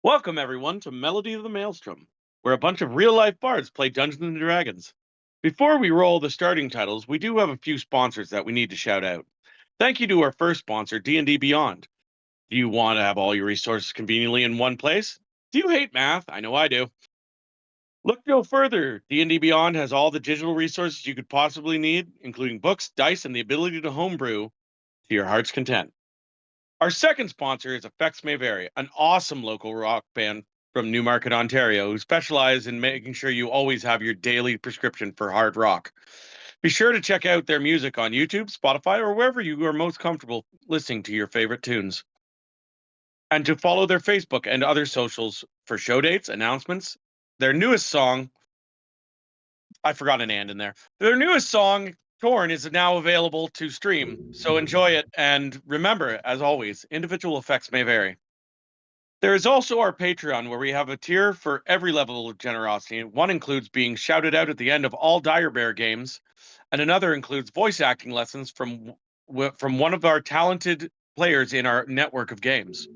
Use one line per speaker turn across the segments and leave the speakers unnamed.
Welcome, everyone, to Melody of the Maelstrom, where a bunch of real life bards play Dungeons and Dragons. Before we roll the starting titles, we do have a few sponsors that we need to shout out. Thank you to our first sponsor, D&D Beyond. Do you want to have all your resources conveniently in one place? Do you hate math? I know I do. Look no further. D&D Beyond has all the digital resources you could possibly need, including books, dice, and the ability to homebrew to your heart's content. Our second sponsor is Effects May Vary, an awesome local rock band from Newmarket, Ontario, who specialize in making sure you always have your daily prescription for hard rock. Be sure to check out their music on YouTube, Spotify, or wherever you are most comfortable listening to your favorite tunes. And to follow their Facebook and other socials for show dates, announcements. Their newest song, I forgot an and in there. Their newest song, Torn, is now available to stream, so enjoy it. And remember, as always, individual effects may vary. There is also our Patreon, where we have a tier for every level of generosity. One includes being shouted out at the end of all Dire Bear games, and another includes voice acting lessons from one of our talented players in our network of games.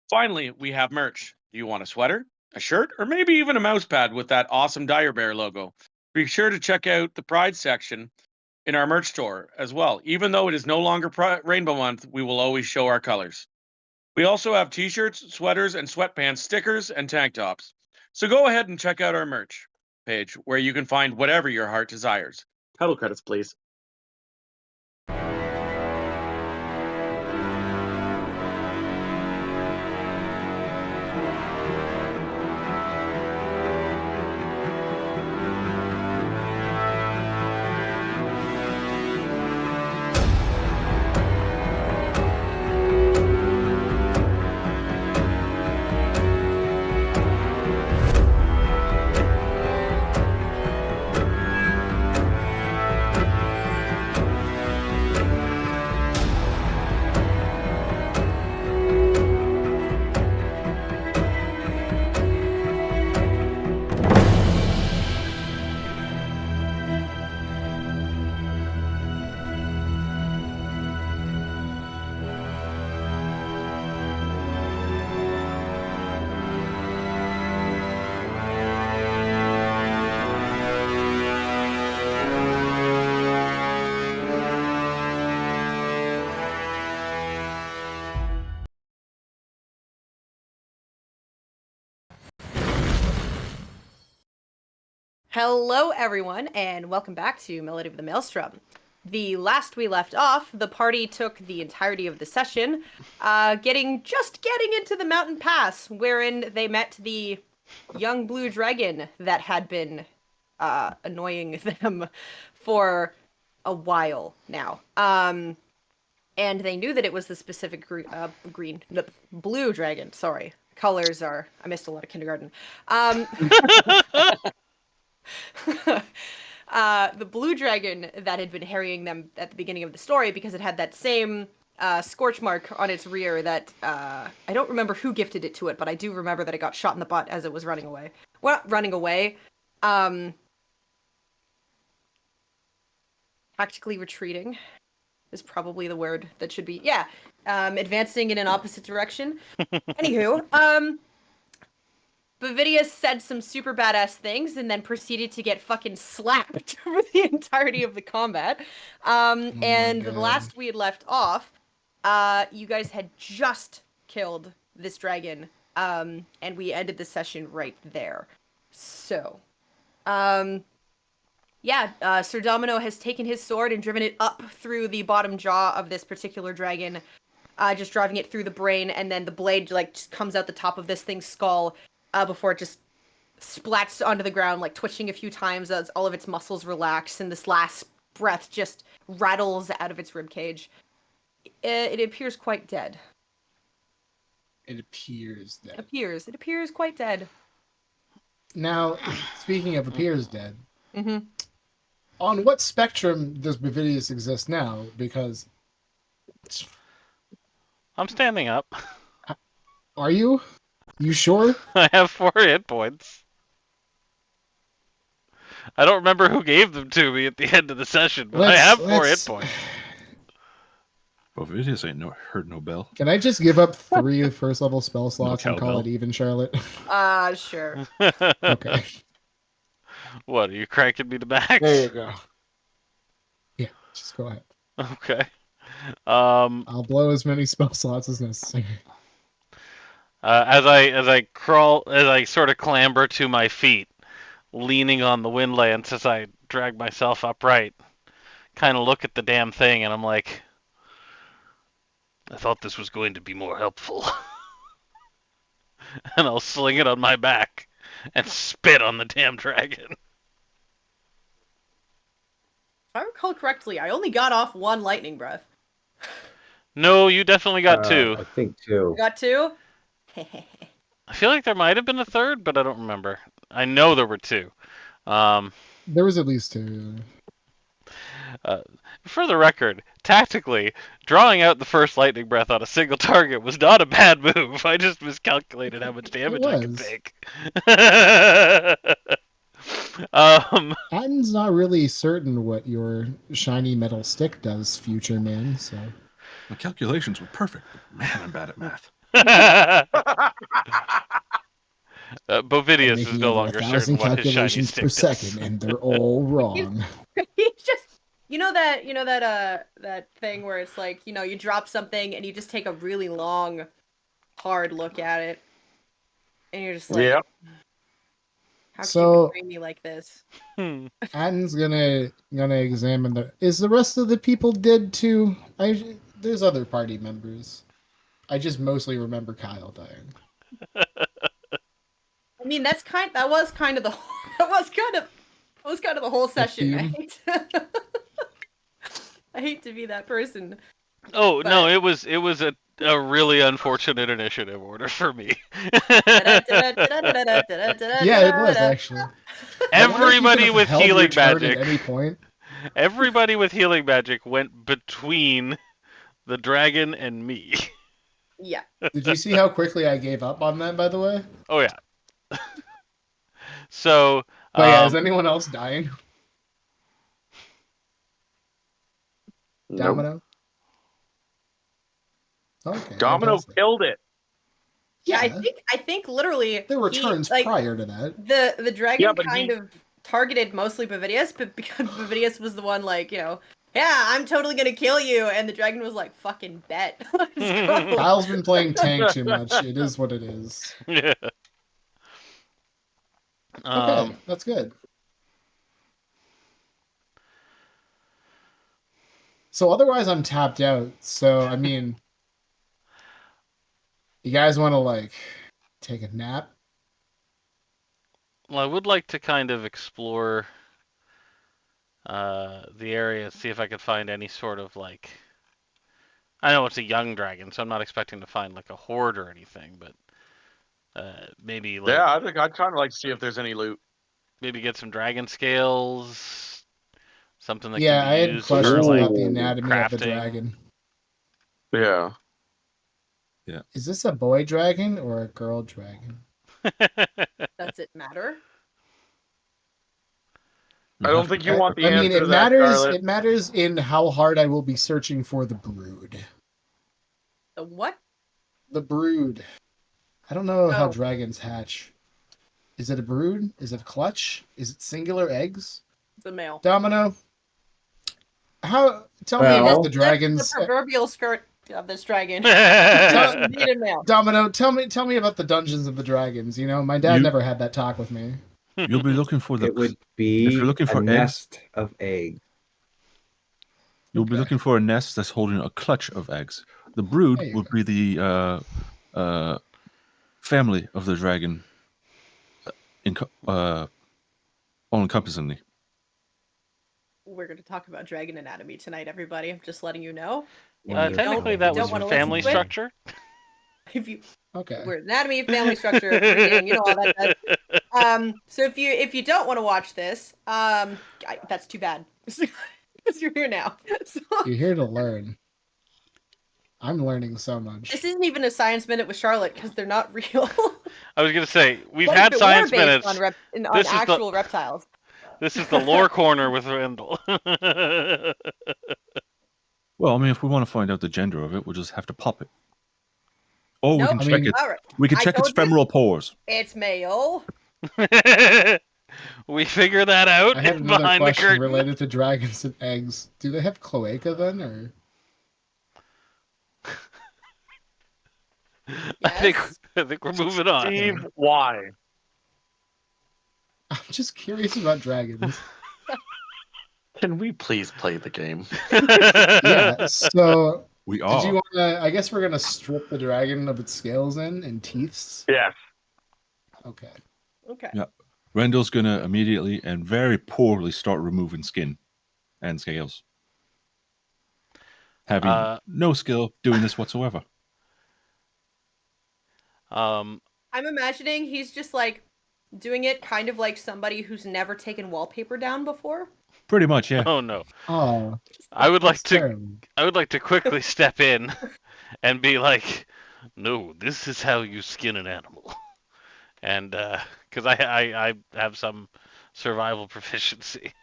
Finally, we have merch. Do you want a sweater, a shirt, or maybe even a mouse pad with that awesome Dire Bear logo? Be sure to check out the Pride section in our merch store as well. Even though it is no longer Rainbow Month, we will always show our colors. We also have t-shirts, sweaters, and sweatpants, stickers, and tank tops. So go ahead and check out our merch page, where you can find whatever your heart desires. Title credits, please.
Hello, everyone, and welcome back to Melody of the Maelstrom. The last we left off, the party took the entirety of the session, getting into the mountain pass, wherein they met the young blue dragon that had been annoying them for a while now. And they knew that it was the specific blue dragon. Sorry, colors are. I missed a lot of kindergarten. The blue dragon that had been harrying them at the beginning of the story, because it had that same scorch mark on its rear that I don't remember who gifted it to it, but I do remember that it got shot in the butt as it was running away. Well, not running away. Tactically retreating is probably the word that should be. Yeah. Advancing in an opposite direction. Anywho, Bavidius said some super badass things and then proceeded to get fucking slapped for the entirety of the combat. And the last we had left off, you guys had just killed this dragon, and we ended the session right there. So, Sir Domino has taken his sword and driven it up through the bottom jaw of this particular dragon, just driving it through the brain, and then the blade just comes out the top of this thing's skull, before it just splats onto the ground, twitching a few times as all of its muscles relax, and this last breath just rattles out of its ribcage. It appears quite dead.
It appears dead.
It appears quite dead.
Now, speaking of appears dead, on what spectrum does Bavidius exist now? Because
I'm standing up.
Are you? You sure?
I have 4 hit points. I don't remember who gave them to me at the end of the session, but I have 4 hit points.
Bovidius ain't heard no bell.
Can I just give up 3 first level spell slots and call
cowbell.
it even, Charlotte?
Sure.
Okay.
What, are you cranking me to max?
There you go. Yeah, just go ahead.
Okay.
I'll blow as many spell slots as necessary.
As I sort of clamber to my feet, leaning on the wind lance as I drag myself upright, kind of look at the damn thing, and I'm like, I thought this was going to be more helpful. And I'll sling it on my back and spit on the damn dragon.
If I recall correctly, I only got off 1 lightning breath.
No, you definitely got 2.
I think 2.
I got 2?
I feel like there might have been a 3rd, but I don't remember. I know there were 2.
There was at least 2.
For the record, tactically, drawing out the first lightning breath on a single target was not a bad move. I just miscalculated how much damage I could
was.
take.
Atten's not really certain what your shiny metal stick does, future man, so...
My calculations were perfect, but man, I'm bad at math.
Bovidius
I'm
is
making
no
over
longer
1,000
certain what his shiny
calculations
stick
per
does.
second, and they're all wrong.
He's just that thing where it's like, you drop something and you just take a really long, hard look at it, and you're just like,
Yeah.
how can
So-
you betray me like this?
Atten's gonna examine the... Is the rest of the people dead too? There's other party members. I just mostly remember Kyle dying.
I mean, that was kind of the whole session. I hate to be that person.
Oh
But-
no, it was a really unfortunate initiative order for me.
Yeah, it was actually.
Everybody with healing magic.
At any point.
Everybody with healing magic went between the dragon and me.
Yeah.
Did you see how quickly I gave up on that? By the way.
Oh yeah. So.
But yeah, is anyone else dying?
Nope.
Domino. Okay.
Domino
fantastic.
killed it.
Yeah,
Yeah,
I think literally
there were turns prior to that.
the dragon
Yeah, but
kind of targeted mostly Bavidius, but because Bavidius was the one like, yeah, I'm totally gonna kill you, and the dragon was like, fucking bet. Let's go.
Kyle's been playing tank too much. It is what it is.
Yeah.
Okay, that's good. So otherwise, I'm tapped out. So I mean, you guys want to like take a nap?
Well, I would like to kind of explore the area and see if I could find any sort of like. I know it's a young dragon, so I'm not expecting to find like a horde or anything, but maybe like
Yeah, I think I'd kind of like to see if there's any loot.
maybe get some dragon scales, something that
Yeah,
can
I
be
had
used for
questions
like
about the anatomy of the
crafting.
dragon.
Yeah.
Is this a boy dragon or a girl dragon?
Does it matter?
I don't think you want the
I
answer
mean,
to
it
that,
matters.
Scarlet.
It matters in how hard I will be searching for the brood.
The what?
The brood. I don't know how
Oh.
dragons hatch. Is it a brood? Is it a clutch? Is it singular eggs?
The male.
Domino. Tell me
Well-
about the
The
dragons.
proverbial skirt of this dragon.
Tell-
Indeed a male.
Domino, tell me about the Dungeons of the Dragons. You know, my dad
You-
never had that talk with me.
You'll be looking for the.
It would be
if you're looking for
a
eggs-
nest of eggs.
You'll be
Okay.
looking for a nest that's holding a clutch of eggs. The brood
There you
would be the family of the dragon, all-encompassingly.
We're going to talk about dragon anatomy tonight, everybody. I'm just letting you know.
Wonderful.
you
Technically,
don't-
that
if you
was
don't wanna
family
listen to it,
structure.
If you
Okay.
we're anatomy, family structure, freaking, all that. So if you don't want to watch this, that's too bad. Because you're here now. So
You're here to learn. I'm learning so much.
this isn't even a science minute with Charlotte because they're not real.
I was gonna say we've
What
had
if it were
science
based
minutes.
on, on
This is the-
actual reptiles.
This is the lore corner with Randall.
Well, I mean, if we want to find out the gender of it, we'll just have to pop it. Or we
Nope.
can
I
check
mean-
it.
All right.
We can
I
check its
told you.
femoral pores.
It's male.
We figure that out
I had another
behind the
question
curtain.
related to dragons and eggs. Do they have cloaca then, or
Yes.
I think we're moving on.
Steve, why?
I'm just curious about dragons.
Can we please play the game?
Yeah. So
We
did
are.
you want to? I guess we're gonna strip the dragon of its scales and teeths.
Yes.
Okay.
Okay.
Yeah. Rendell's gonna immediately and very poorly start removing skin and scales, having no skill doing this whatsoever.
Um,
I'm imagining he's just like doing it kind of like somebody who's never taken wallpaper down before.
Pretty much, yeah.
oh no.
Oh,
I would like
that's
to
terrible.
I would like to quickly step in and be like, "No, this is how you skin an animal." And because I have some survival proficiency.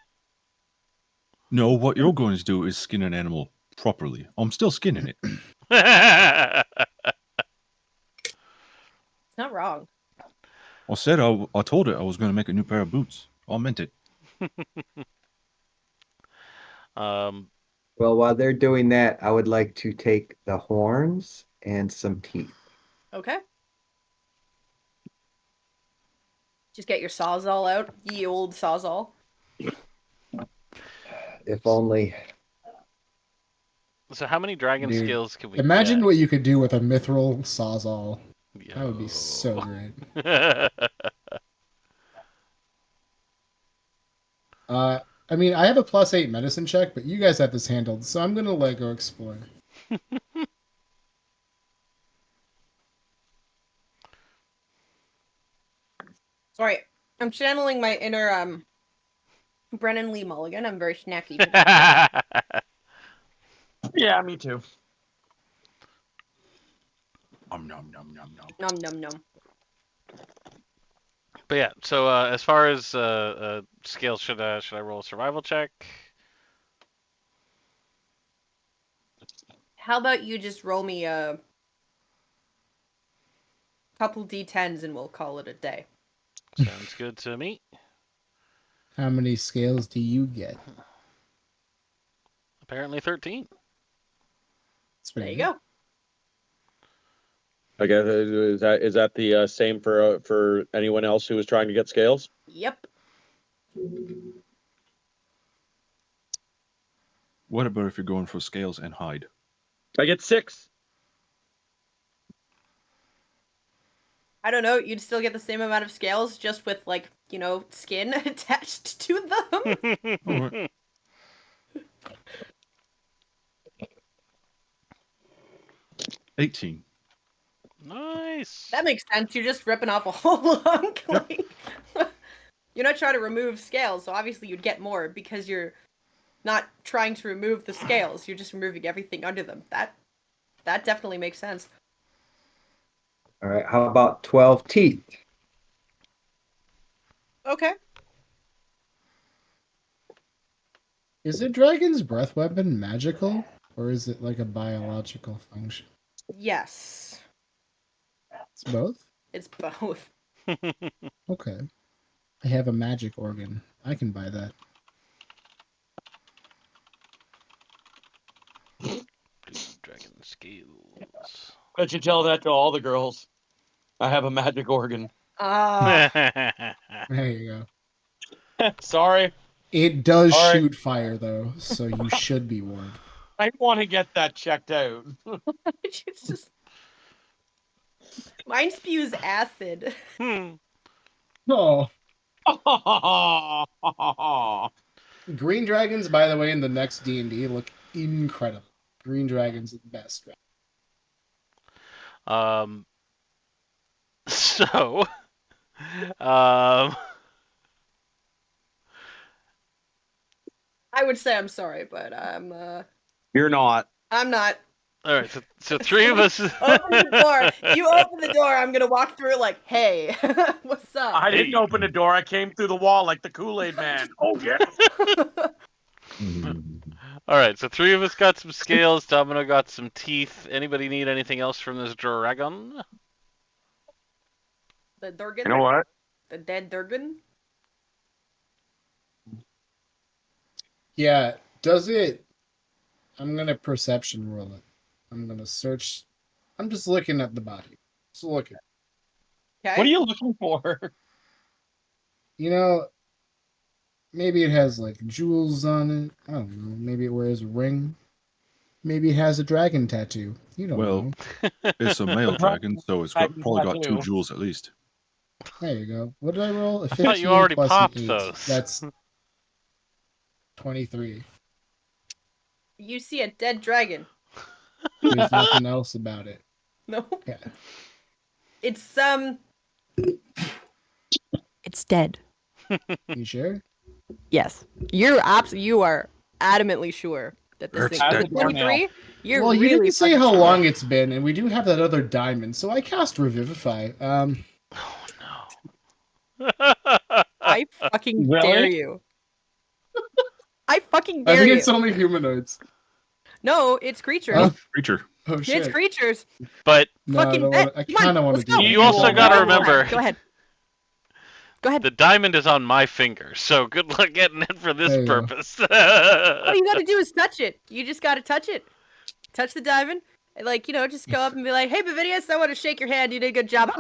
No, what you're going to do is skin an animal properly. I'm still skinning it.
It's not wrong.
I said I told it I was going to make a new pair of boots. I meant it.
um,
Well, while they're doing that, I would like to take the horns and some teeth.
Okay. Just get your sawzall out, ye old sawzall.
If only.
so how many dragon
Dude,
skills can we
Imagine
get?
what you could do with a mithril sawzall. That would be
Yo.
so great. I mean, I have a +8 medicine check, but you guys have this handled, so I'm gonna let go explore.
Sorry, I'm channeling my inner Brennan Lee Mulligan. I'm very snacky today.
Yeah, me too.
Nom nom nom nom nom.
Nom nom nom.
But yeah, so as far as scales, should I roll a survival check?
How about you just roll me a couple d10s and we'll call it a day.
Sounds good to me.
How many scales do you get?
Apparently 13.
That's
There
pretty
you
good.
go.
I guess is that the same for anyone else who was trying to get scales?
Yep.
What about if you're going for scales and hide?
I get 6.
I don't know. You'd still get the same amount of scales, just with like skin attached to them.
All right. $18.
Nice.
That makes sense. You're just ripping off a whole hunk. Like, you're not trying to remove scales, so obviously you'd get more because you're not trying to remove the scales. You're just removing everything under them. That definitely makes sense.
All right, how about 12 teeth?
Okay.
Is a dragon's breath weapon magical, or is it like a biological function?
Yes.
It's both?
It's both.
Okay. I have a magic organ. I can buy that.
Dragon scales.
Bet you tell that to all the girls. I have a magic organ.
Ah.
There you go.
Sorry,
It does
All right.
shoot fire, though, so you should be warned.
I want to get that checked out.
It's just... Mine spews acid.
Oh. Green dragons, by the way, in the next D&D look incredible. Green dragons are the best.
So, um,
I would say I'm sorry, but
You're not.
I'm not.
all right. So three of us.
Open the door. You open the door. I'm gonna walk through it like, hey, what's up?
I didn't open the door. I came through the wall like the Kool-Aid man. Oh yeah.
All right, so 3 of us got some scales. Domino got some teeth. Anybody need anything else from this dragon?
The Durgan?
You know what?
The dead Durgan?
Yeah, does it? I'm gonna perception roll it. I'm gonna search. I'm just looking at the body. Just looking.
Okay.
What are you looking for?
You know, maybe it has like jewels on it. I don't know. Maybe it wears a ring. Maybe it has a dragon tattoo. You don't
Well,
know.
it's a male dragon, so it's got
Dragon
probably got 2
tattoo.
jewels at least.
There you go. What did I roll? A
I
15
thought you already
plus
popped
an 8.
those.
That's 23.
You see a dead dragon.
There's nothing else about it.
No.
Yeah.
It's It's dead.
You sure?
Yes. You are adamantly sure that this
Hurts
thing
dead.
is 23. You're
Well, you
really
didn't say
fucking
how
sure.
long it's been, and we do have that other diamond, so I cast Revivify.
Oh no.
I fucking
Really?
dare you. I fucking
I
dare
think
you.
it's only humanoids.
No, it's creatures.
Oh,
Creature.
oh
It's
shit.
creatures.
But
No, I
Fucking
don't
bet.
want. I
Come on,
kind of want to
let's
do
go.
that.
you also
Well,
got to
well,
remember
Go ahead. Go ahead.
the diamond is on my finger, so good luck getting it for this
There you go.
purpose.
All you gotta do is touch it. You just gotta touch it. Touch the diamond. And like, just go up and be like, hey, Bavidius, I want to shake your hand. You did a good job.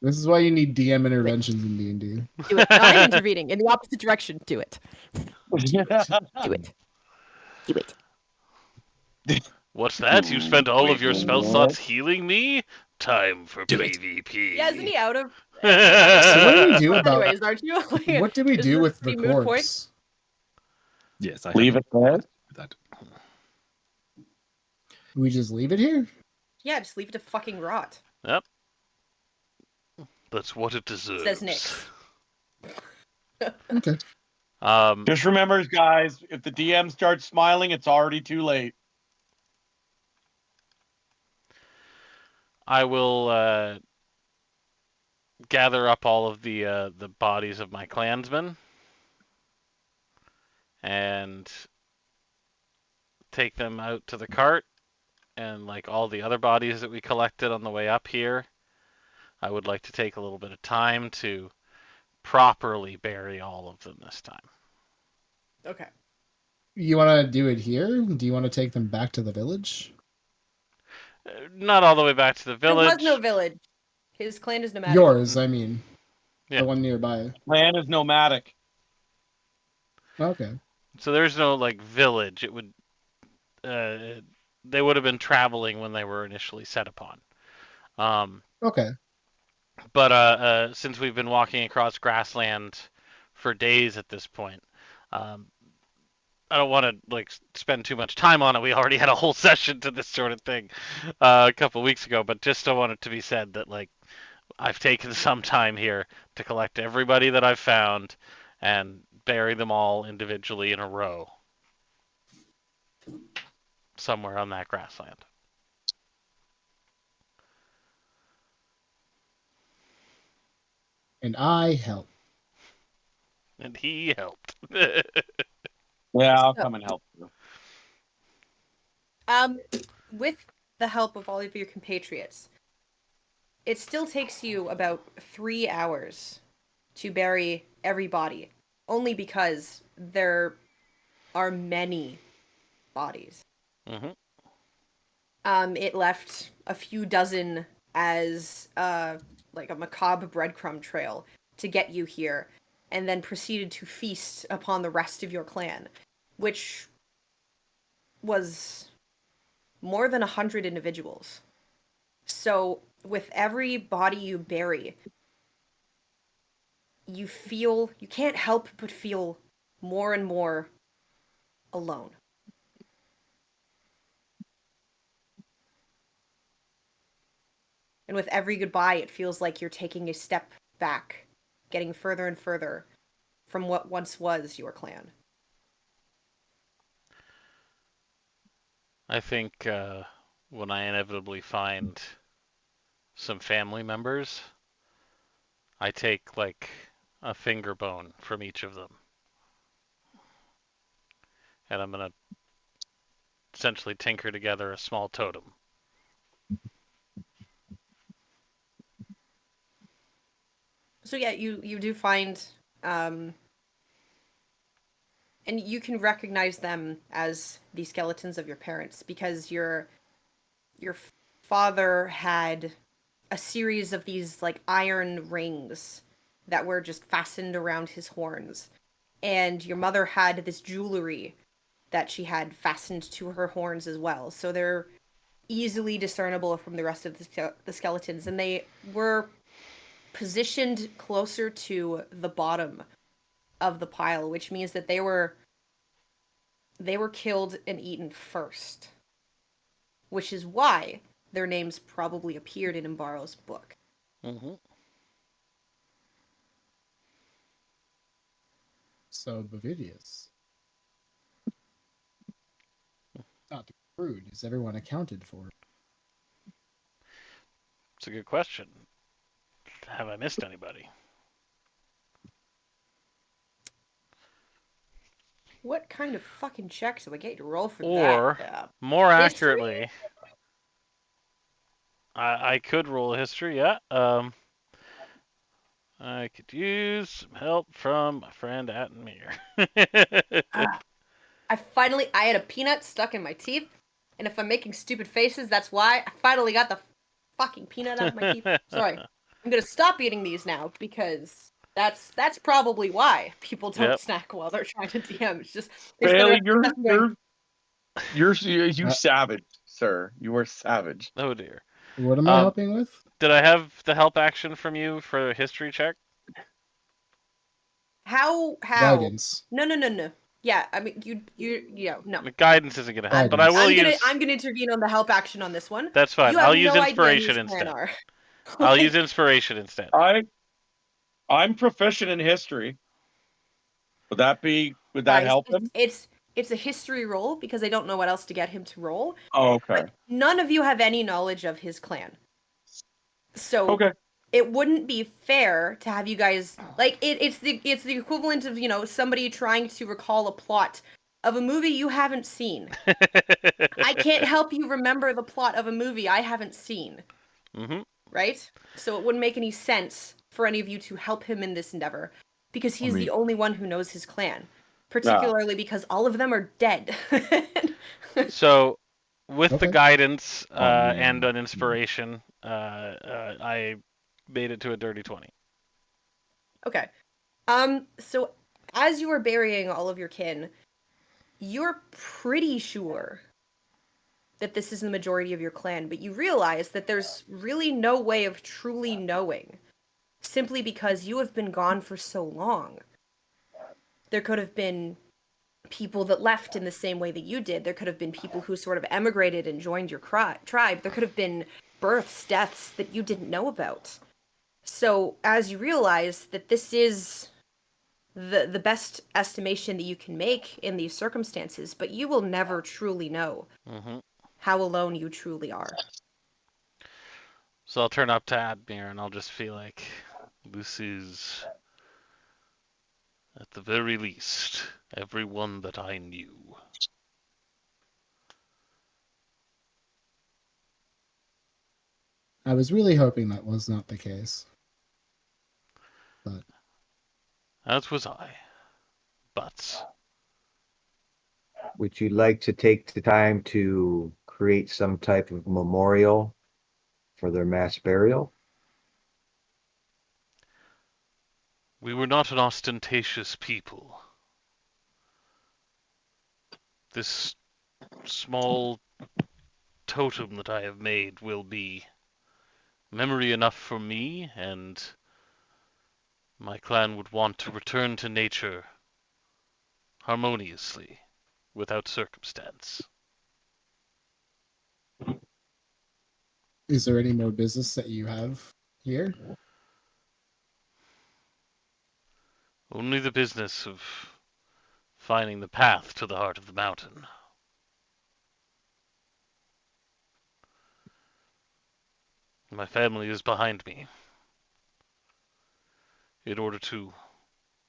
This is why you need DM interventions in D&D.
Do it. No, I'm intervening in the opposite direction. Do it. Do it. Do it.
What's that? You spent all of your spell slots healing me? Time for
Do it.
PvP.
Yeah, isn't he out of?
So what do we do about?
Anyways, aren't you?
What do we
Is
do
this
with the
the moot point?
corpse?
Yes, I
Leave
have
it there.
that.
We just leave it here?
Yeah, just leave it to fucking rot.
Yep. That's what it deserves.
Says Nyx.
Okay.
Just remember, guys, if the DM starts smiling, it's already too late.
I will gather up all of the bodies of my clansmen and take them out to the cart, and like all the other bodies that we collected on the way up here, I would like to take a little bit of time to properly bury all of them this time.
Okay.
You want to do it here? Do you want to take them back to the village?
Not all the way back to the
There
village.
was no village. His clan is nomadic.
Yours, I mean.
Yeah.
The one nearby.
Clan is nomadic.
Okay.
So there's no like village. It would they would have been traveling when they were initially set upon.
Okay.
But since we've been walking across grassland for days at this point, I don't want to like spend too much time on it. We already had a whole session to this sort of thing a couple weeks ago, but just don't want it to be said that like I've taken some time here to collect everybody that I've found and bury them all individually in a row somewhere on that grassland.
And I help.
And he helped.
Yeah, I'll
So-
come and help you.
With the help of all of your compatriots, it still takes you about 3 hours to bury every body, only because there are many bodies.
hmm
It left a few dozen as like a macabre breadcrumb trail to get you here, and then proceeded to feast upon the rest of your clan, which was more than 100 individuals. So with every body you bury, you can't help but feel more and more alone. And with every goodbye, it feels like you're taking a step back, getting further and further from what once was your clan.
I think when I inevitably find some family members, I take like a finger bone from each of them and I'm gonna essentially tinker together a small totem.
So yeah, you do find, and you can recognize them as the skeletons of your parents because your father had a series of these like iron rings that were just fastened around his horns, and your mother had this jewelry that she had fastened to her horns as well. So they're easily discernible from the rest of the skeletons, and they were positioned closer to the bottom of the pile, which means that they were killed and eaten first, which is why their names probably appeared in Imbaro's book.
Mm-hmm.
So Bavidius. Not to be rude, is everyone accounted for?
It's a good question. Have I missed anybody?
What kind of fucking check do I get to roll for
Or,
that?
more
History?
accurately, I could roll a history, yeah. I could use some help from my friend Attenmere.
I had a peanut stuck in my teeth, and if I'm making stupid faces, that's why I finally got the fucking peanut out of my teeth. Sorry. I'm gonna stop eating these now because that's probably why people don't
Yep.
snack while they're trying to DM. It's just they spend the
Bailey,
rest of the session going,
you
Uh,
savage, sir. You are savage.
Oh dear.
What am I
Um,
helping with?
Did I have the help action from you for a history check?
how?
Guidance.
No. Yeah, I mean no.
The guidance isn't gonna help, but I
Guidance.
will use.
I'm gonna intervene on the help action on this one.
That's fine.
You have
I'll use
no idea who
inspiration
his clan
instead.
are.
I'll
Like,
use inspiration instead.
I'm proficient in history. Would that
guys,
help him?
it's a history roll because I don't know what else to get him to roll.
Oh, okay.
But none of you have any knowledge of his clan. So
Okay.
it wouldn't be fair to have you guys like it's the equivalent of, somebody trying to recall a plot of a movie you haven't seen. I can't help you remember the plot of a movie I haven't seen,
Mm-hmm.
right? So it wouldn't make any sense for any of you to help him in this endeavor because he's the
mean-
only one who knows his clan, particularly because all of them are dead.
So, with the
Okay.
guidance
Oh, man.
and an inspiration, I made it to a dirty 20.
Okay. So as you are burying all of your kin, you're pretty sure that this is the majority of your clan, but you realize that there's really no way of truly knowing, simply because you have been gone for so long. There could have been people that left in the same way that you did. There could have been people who sort of emigrated and joined your tribe. There could have been births, deaths that you didn't know about. So as you realize that this is the best estimation that you can make in these circumstances, but you will never truly know
Mm-hmm.
how alone you truly are.
So I'll turn up to Admir and I'll just feel like this is, at the very least, everyone that I knew.
I was really hoping that was not the case. But
As was I. But
Would you like to take the time to create some type of memorial for their mass burial?
we were not an ostentatious people. This small totem that I have made will be memory enough for me, and my clan would want to return to nature harmoniously, without circumstance.
is there any more business that you have here?
Only the business of finding the path to the heart of the mountain. My family is behind me. In order to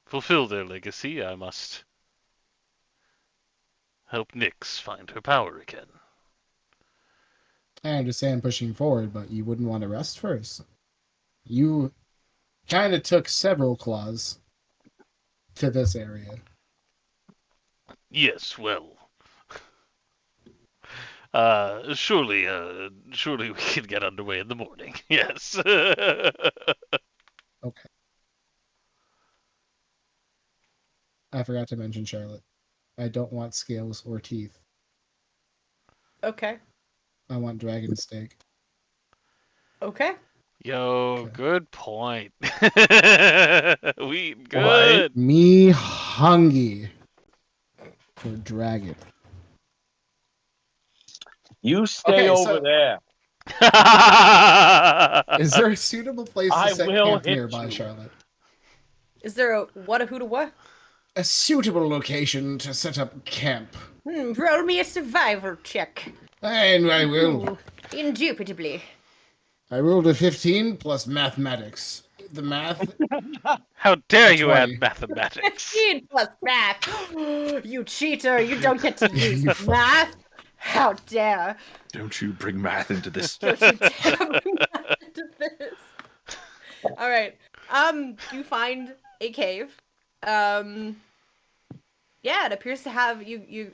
fulfill their legacy, I must Help Nyx find her power again.
I understand pushing forward, but you wouldn't want to rest first. You kind of took several claws to this area.
Yes, well. Surely we can get underway in the morning. Yes.
Okay. I forgot to mention Charlotte. I don't want scales or teeth.
Okay.
I want dragon steak.
Okay.
Yo,
Okay.
good point. We
What?
good.
Me hungry for dragon.
You stay
Okay,
over
so
there.
is there a suitable place to
I
set
will
camp
hit
nearby,
you.
Charlotte?
Is there a what, a who to what?
A suitable location to set up camp.
Roll me a survival check.
And I will.
Ooh, indubitably.
I rolled a 15 plus mathematics. The math,
How dare
A
you
20.
add mathematics?
15 plus math. You cheater, you don't get to use
You
math. How dare.
Don't you bring math into this.
Don't you dare bring math into this. All right. You find a cave. Yeah, it appears to have you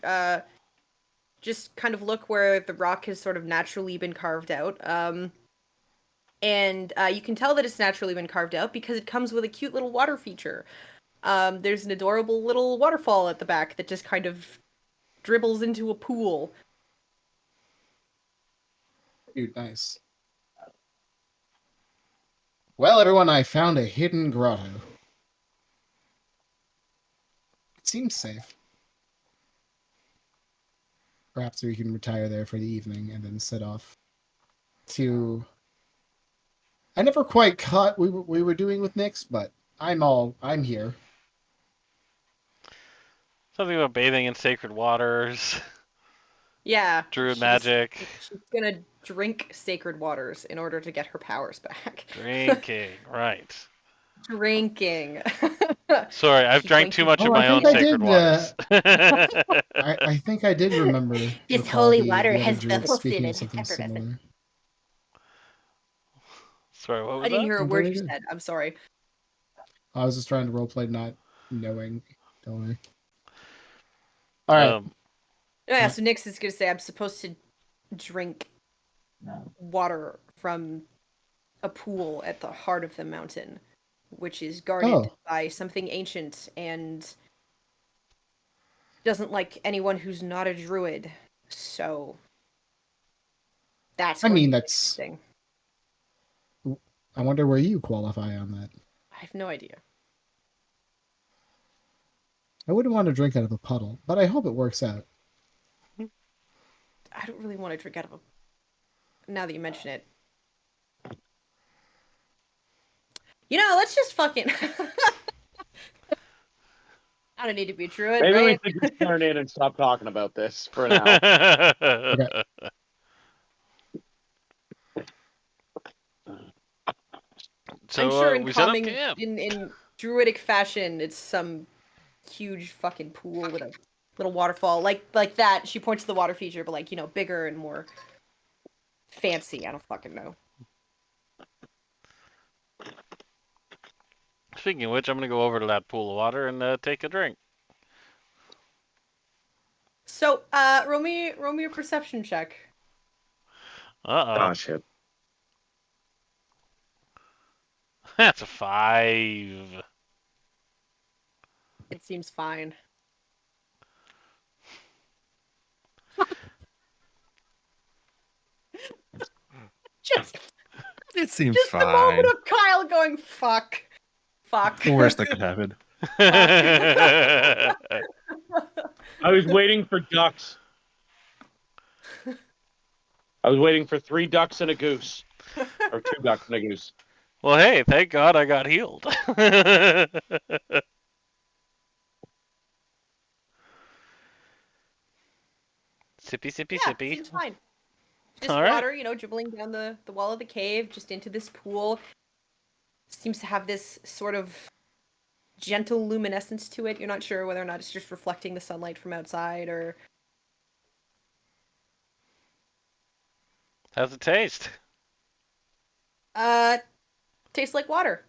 just kind of look where the rock has sort of naturally been carved out. And you can tell that it's naturally been carved out because it comes with a cute little water feature. There's an adorable little waterfall at the back that just kind of dribbles into a pool.
Dude, nice. Well, everyone, I found a hidden grotto. It seems safe. Perhaps we can retire there for the evening and then set off to... I never quite caught what we were doing with Nyx, but I'm here.
Something about bathing in sacred waters,
Yeah.
druid
she's-
magic,
She's gonna drink sacred waters in order to get her powers back.
drinking. Right.
Drinking.
Sorry, I've
She's
drank too
drinking-
much
Oh,
of
I
my own
think I
sacred
did,
waters.
I think I did remember.
This
recall
holy
the
water
other
has
druids
bubbles
speaking
in
of
it,
something
effervescent.
similar.
Sorry, what
I
was
didn't
that?
hear a
I'm
word
very
you
good.
said. I'm sorry.
I was just trying to roleplay not knowing. Don't worry. All right.
Um,
Oh, yeah, so Nyx is gonna say I'm supposed to drink water from a pool at the heart of the mountain, which is guarded
Oh.
by something ancient and doesn't like anyone who's not a druid. So that's
I
going
mean,
to be
that's...
interesting.
I wonder where you qualify on that.
I have no idea.
I wouldn't want to drink out of a puddle, but I hope it works out.
I don't really want to drink out of a. Now that you mention it, let's just fucking. I don't need to be a druid,
Maybe we
right?
should just turn in and stop talking about this for now.
Okay.
So
I'm sure in
we set up
common
camp.
in druidic fashion, it's some huge fucking pool with a little waterfall, like that. She points to the water feature, but bigger and more fancy. I don't fucking know.
Speaking of which, I'm gonna go over to that pool of water and take a drink.
So, roll me a perception check.
Oh,
shit.
that's a 5.
It seems fine. Just
It seems
the
fine.
moment of Kyle going fuck.
The worst that could happen.
I was waiting for ducks. I was waiting for 3 ducks and a goose. Or 2 ducks and a goose.
Well, hey, thank God I got healed. Sippy, sippy,
Yeah,
sippy.
seems fine. Just
All right.
water, dribbling down the wall of the cave, just into this pool. Seems to have this sort of gentle luminescence to it. You're not sure whether or not it's just reflecting the sunlight from outside or
How's it taste?
Tastes like water.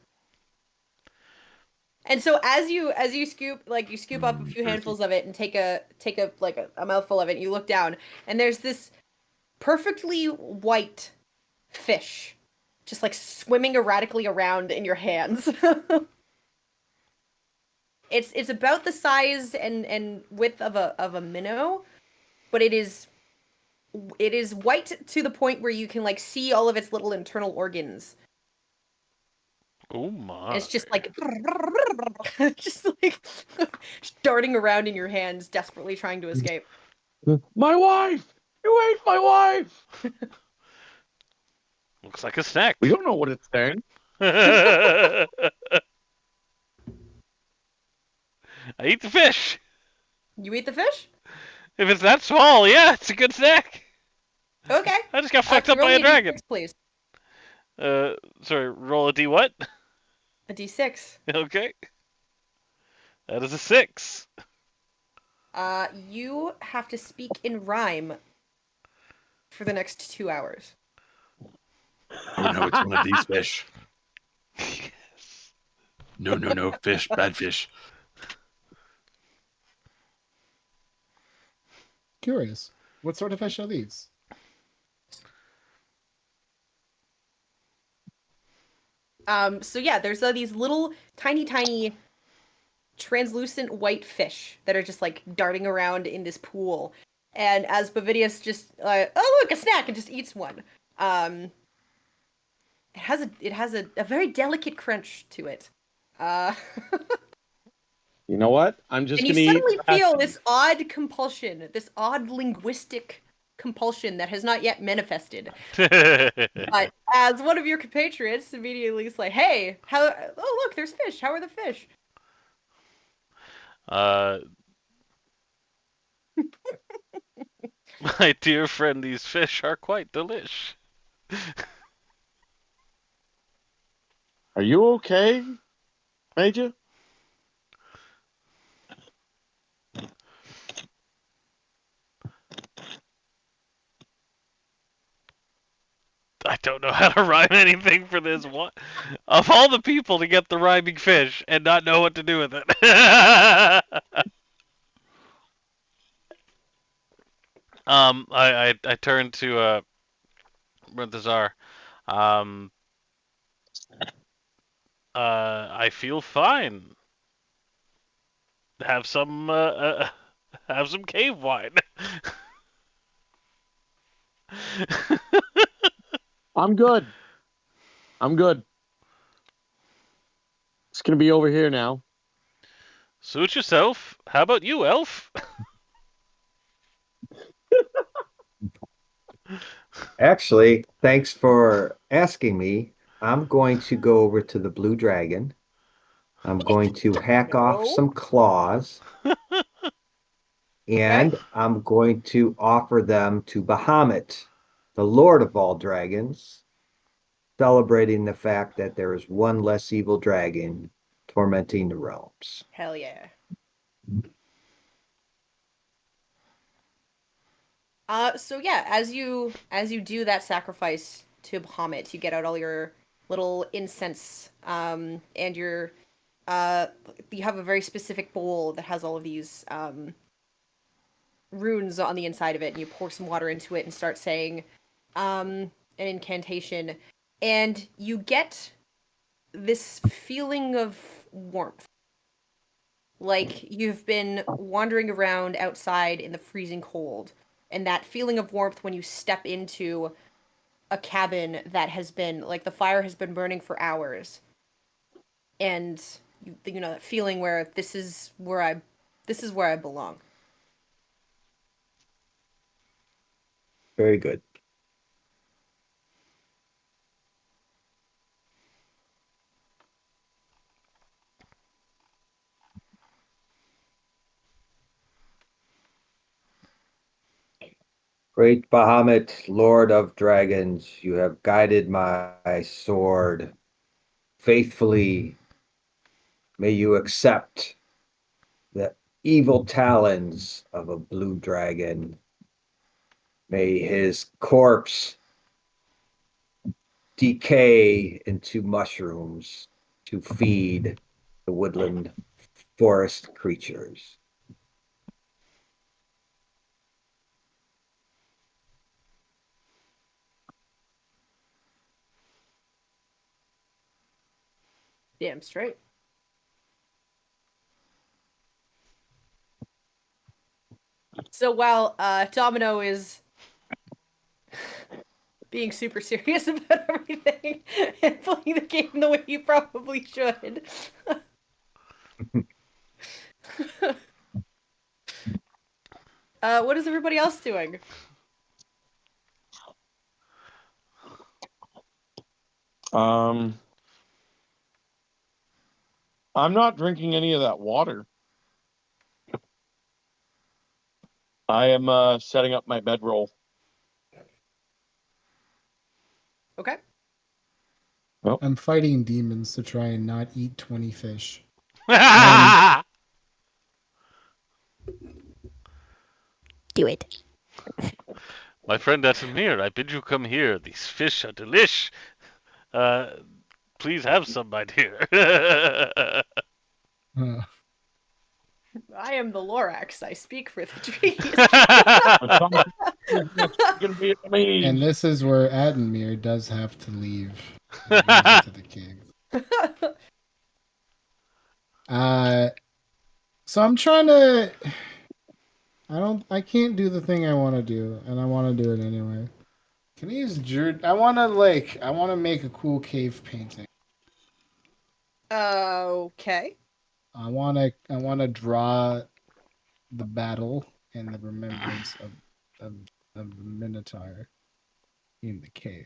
And so as you scoop you scoop up a few
Thirsty.
handfuls of it and take a a mouthful of it, and you look down and there's this perfectly white fish just like swimming erratically around in your hands. It's about the size and width of a minnow, but it is white to the point where you can like see all of its little internal organs.
Oh
And
my.
it's just like just like darting around in your hands, desperately trying to escape.
My wife! You ate my wife!
Looks like a snack.
We don't know what it's saying.
I eat the fish.
You eat the fish?
If it's that small, yeah, it's a good snack.
Okay.
I just got fucked
Can
up
you
by
roll
a
me
dragon.
D6, please.
Sorry, roll a D what?
A D6.
Okay. That is a 6.
You have to speak in rhyme for the next 2 hours.
Oh no, it's one of these fish. No, fish, bad fish.
Curious. What sort of fish are these?
So yeah, there's these little tiny translucent white fish that are just like darting around in this pool. And as Bavidius just oh look, a snack, and just eats one. It has a very delicate crunch to it. Uh
You know what? I'm just
and you
gonna eat.
suddenly feel this odd compulsion, this odd linguistic compulsion that has not yet manifested. But as one of your compatriots immediately is like, "Hey, how? Oh, look, there's fish. How are the fish?"
My dear friend, these fish are quite delish.
Are you okay, Major?
I don't know how to rhyme anything for this. What? Of all the people to get the rhyming fish and not know what to do with it. I turned to Brentazar. Um, I feel fine. Have some have some cave wine.
I'm good. I'm good. It's gonna be over here now.
Suit yourself. How about you, elf?
Actually, thanks for asking me. I'm going to go over to the blue dragon. I'm going to hack off some claws, and I'm going to offer them to Bahamut, the Lord of all dragons, celebrating the fact that there is one less evil dragon tormenting the realms.
Hell yeah. So yeah, as you do that sacrifice to Bahamut, you get out all your little incense, and you have a very specific bowl that has all of these runes on the inside of it, and you pour some water into it and start saying an incantation, and you get this feeling of warmth. Like you've been wandering around outside in the freezing cold, and that feeling of warmth when you step into a cabin that has been like the fire has been burning for hours, and you know that feeling where this is where I belong.
Very good. Great Bahamut, Lord of Dragons, you have guided my sword faithfully. May you accept the evil talons of a blue dragon. May his corpse decay into mushrooms to feed the woodland forest creatures.
Damn straight. So while Domino is being super serious about everything and playing the game the way you probably should. What is everybody else doing?
I'm not drinking any of that water. I am setting up my bedroll.
Okay.
I'm fighting demons to try and not eat 20 fish.
Do it.
My friend Atamir, I bid you come here. These fish are delish. Please have some, my dear.
I am the Lorax. I speak for the trees.
Gonna be amazing.
And this is where Admir does have to leave and goes into the cave. So I'm trying to. I can't do the thing I want to do, and I want to do it anyway. Can I use Druid? I want to make a cool cave painting.
Okay.
I want to draw the battle and the remembrance of the Minotaur in the cave.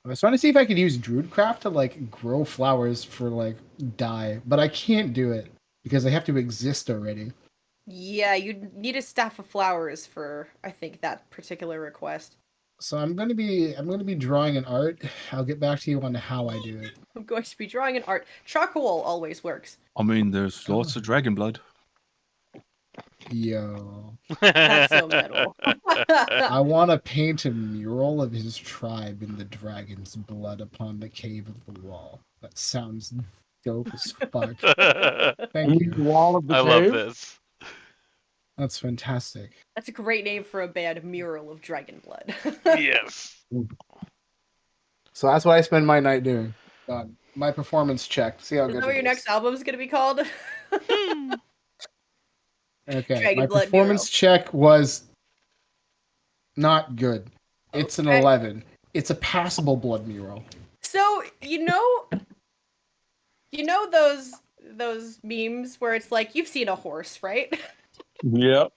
I was trying to see if I could use Druidcraft to like grow flowers for like dye, but I can't do it because they have to exist already.
Yeah, you need a staff of flowers for I think that particular request.
So I'm gonna be drawing an art. I'll get back to you on how I do it.
I'm going to be drawing an art. Charcoal always works.
I mean, there's lots of dragon blood.
Yo,
That's so metal.
I want to paint a mural of his tribe in the dragon's blood upon the cave of the wall. That sounds dope as fuck. Thank you.
Wall of the
I
cave.
love this.
That's fantastic.
That's a great name for a band, Mural of Dragon Blood.
Yes.
So that's what I spend my night doing. My performance check. See how
Is
good
that what
it
your
is.
next album is going to be called?
Okay,
Dragon
my
Blood
performance check was not good. It's an
Okay.
11. It's a passable blood mural.
So, you know those memes where it's like you've seen a horse, right?
Yep.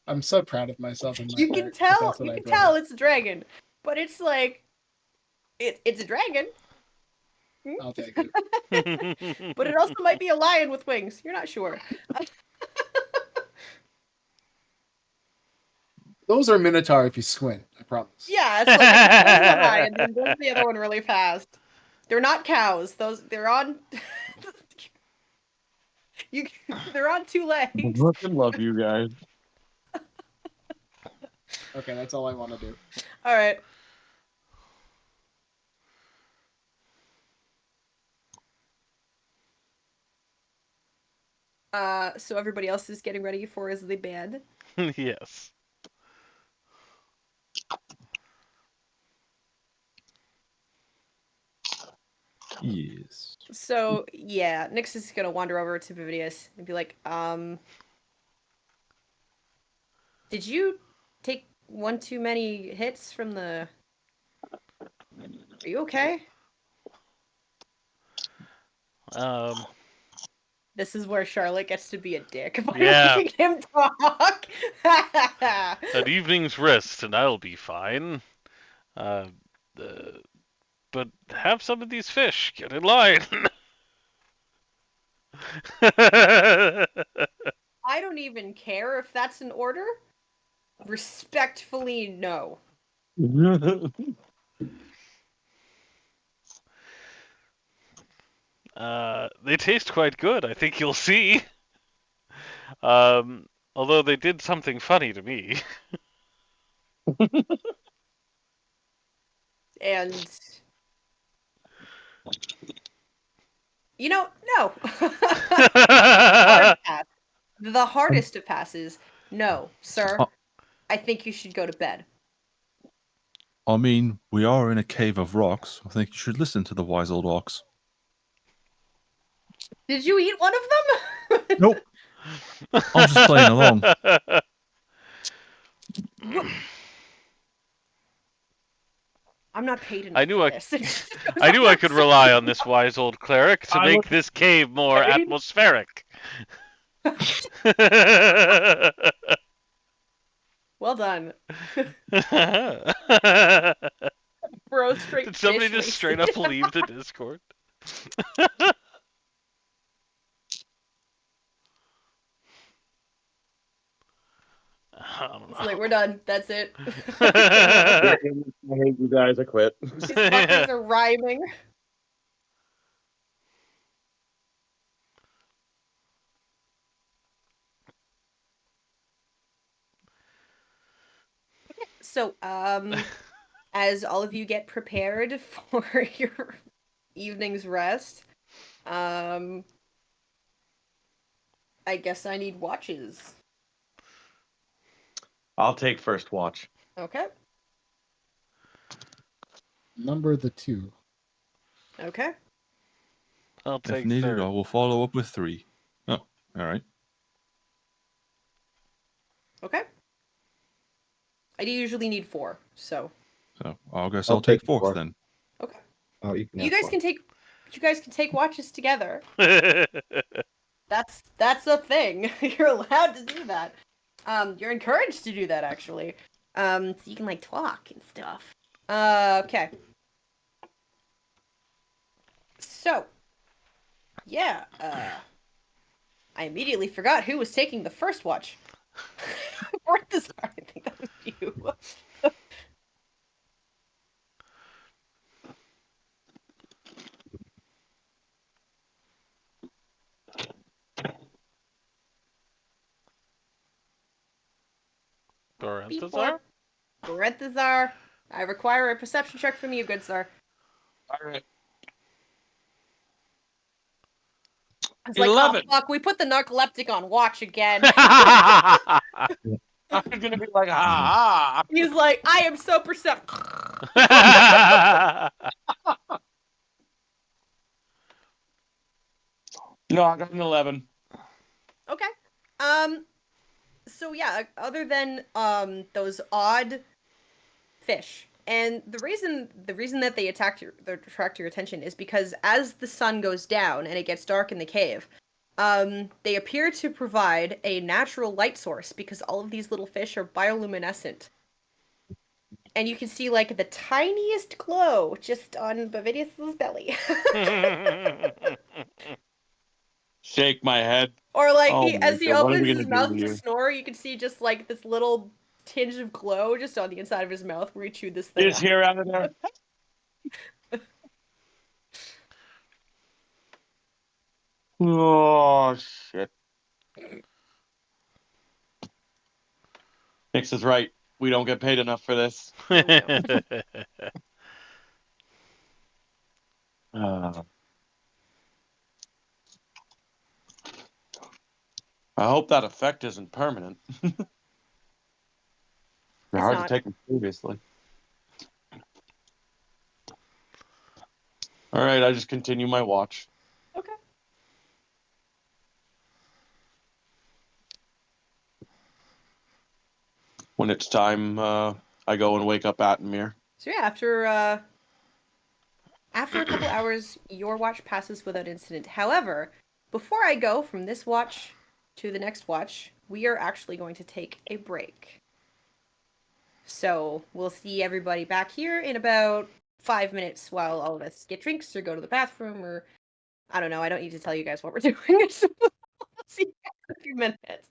I'm so proud of myself. In my
You can
art, 'cause
tell
that's what
you
I
can
draw.
tell it's a dragon, but it's like it's a dragon,
I'll take it.
but it also might be a lion with wings. You're not sure.
Those are Minotaur if you squint. I promise.
Yeah, it's like there's one eye and then there's the other one really fast. They're not cows. They're on. They're on two legs.
Fucking love you guys.
Okay, that's all I want to do.
All right. So everybody else is getting ready for is the band.
Yes.
Yes.
So yeah, Nyx is gonna wander over to Vividius and be like, did you take one too many hits from the? Are you okay? This is where Charlotte gets to be a dick by
Yeah.
making him talk.
An evening's rest, and I'll be fine. But have some of these fish. Get in line.
I don't even care if that's an order. Respectfully, no.
They taste quite good. I think you'll see. Although they did something funny to me.
And no. Hard pass. The hardest of passes. No, sir.
Uh,
I think you should go to bed.
I mean, we are in a cave of rocks. I think you should listen to the wise old ox.
Did you eat one of them?
Nope. I'm just playing along.
I'm not paid enough
I knew
for
I,
this. It just goes
I knew
on
I could rely on this wise old cleric to
I
make
was
this cave more
paid?
atmospheric.
Well done. Bro, straight
Did somebody
fish
just straight
wasted.
up leave the Discord? I don't
It's like,
know.
we're done. That's it.
I hate you guys. I quit.
These fuckers are rhyming. So, as all of you get prepared for your evening's rest, I guess I need watches.
I'll take first watch.
Okay.
Number the 2.
Okay.
I'll
If
take
needed,
third.
I will follow up with 3. Oh, all right.
Okay. I do usually need 4, so
So I guess
I'll
I'll take
take
4th
4.
then.
okay.
Oh, you can
You
have
guys
4.
can take watches together. That's a thing. You're allowed to do that. You're encouraged to do that actually. So you can like talk and stuff. Okay. So, yeah, I immediately forgot who was taking the first watch. I think that was you. Beep
Barenthazar?
boop. Barenthazar, I require a perception check from you, good sir.
All right.
I was like,
11.
oh fuck, we put the narcoleptic on watch again.
I'm gonna be like, ha ha.
He's like, I am so perceptive.
No, I got an 11.
Okay. So yeah, other than those odd fish, and the reason that they attract your attention is because as the sun goes down and it gets dark in the cave, they appear to provide a natural light source because all of these little fish are bioluminescent. And you can see like the tiniest glow just on Bavidius's belly.
Shake my head.
Or like
Oh my
as he
God, what are
opens
we
his
gonna
mouth
do
to
here?
snore, you can see just like this little tinge of glow just on the inside of his mouth where he chewed this
You
thing
just
out.
hear out of there. Oh shit. Nix is right. We don't get paid enough for this. Uh, I hope that effect isn't permanent. They're
It's
hard to
not.
take them seriously. All right, I just continue my watch.
Okay.
When it's time, I go and wake up Atmir.
So yeah, after a couple hours, your watch passes without incident. However, before I go from this watch to the next watch, we are actually going to take a break. So we'll see everybody back here in about 5 minutes while all of us get drinks or go to the bathroom or I don't know. I don't need to tell you guys what we're doing. So we'll see you guys in a few minutes.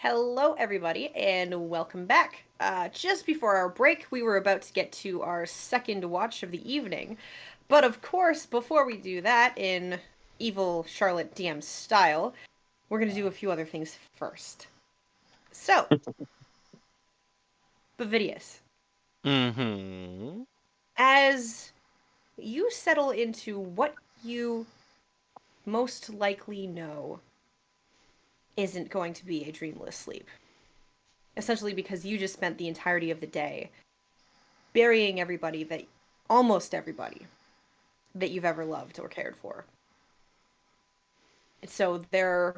Hello, everybody, and welcome back. Just before our break, we were about to get to our second watch of the evening. But of course, before we do that, in evil Charlotte DM style, we're going to do a few other things first. So, Bavidius,
Mm-hmm.
as you settle into what you most likely know isn't going to be a dreamless sleep, essentially because you just spent the entirety of the day burying almost everybody that you've ever loved or cared for. And so there's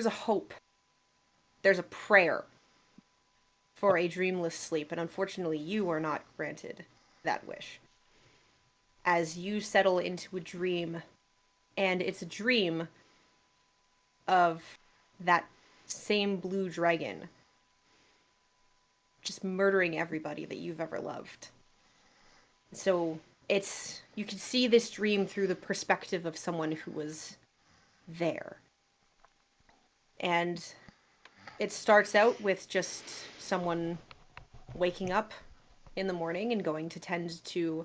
a hope, there's a prayer for a dreamless sleep, and unfortunately you are not granted that wish. As you settle into a dream, and it's a dream of that same blue dragon just murdering everybody that you've ever loved. So you can see this dream through the perspective of someone who was there. And it starts out with just someone waking up in the morning and going to tend to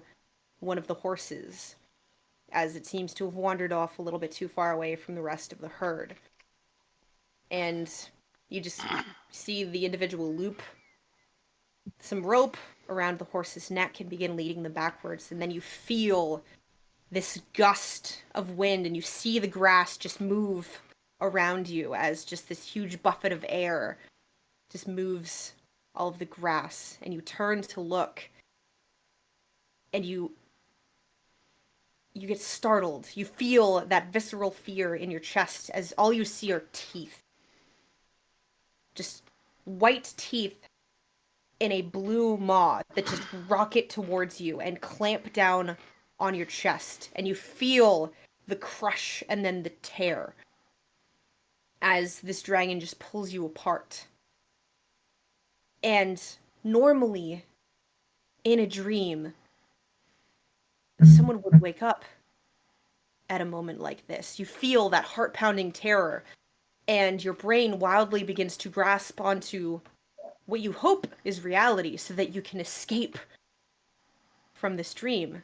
one of the horses, as it seems to have wandered off a little bit too far away from the rest of the herd. And you just see the individual loop some rope around the horse's neck and begin leading them backwards, and then you feel this gust of wind and you see the grass just move around you as just this huge buffet of air just moves all of the grass, and you turn to look and you get startled. You feel that visceral fear in your chest as all you see are teeth. Just white teeth in a blue maw that just rocket towards you and clamp down on your chest, and you feel the crush and then the tear as this dragon just pulls you apart. And normally, in a dream, someone would wake up at a moment like this. You feel that heart-pounding terror, and your brain wildly begins to grasp onto what you hope is reality so that you can escape from this dream.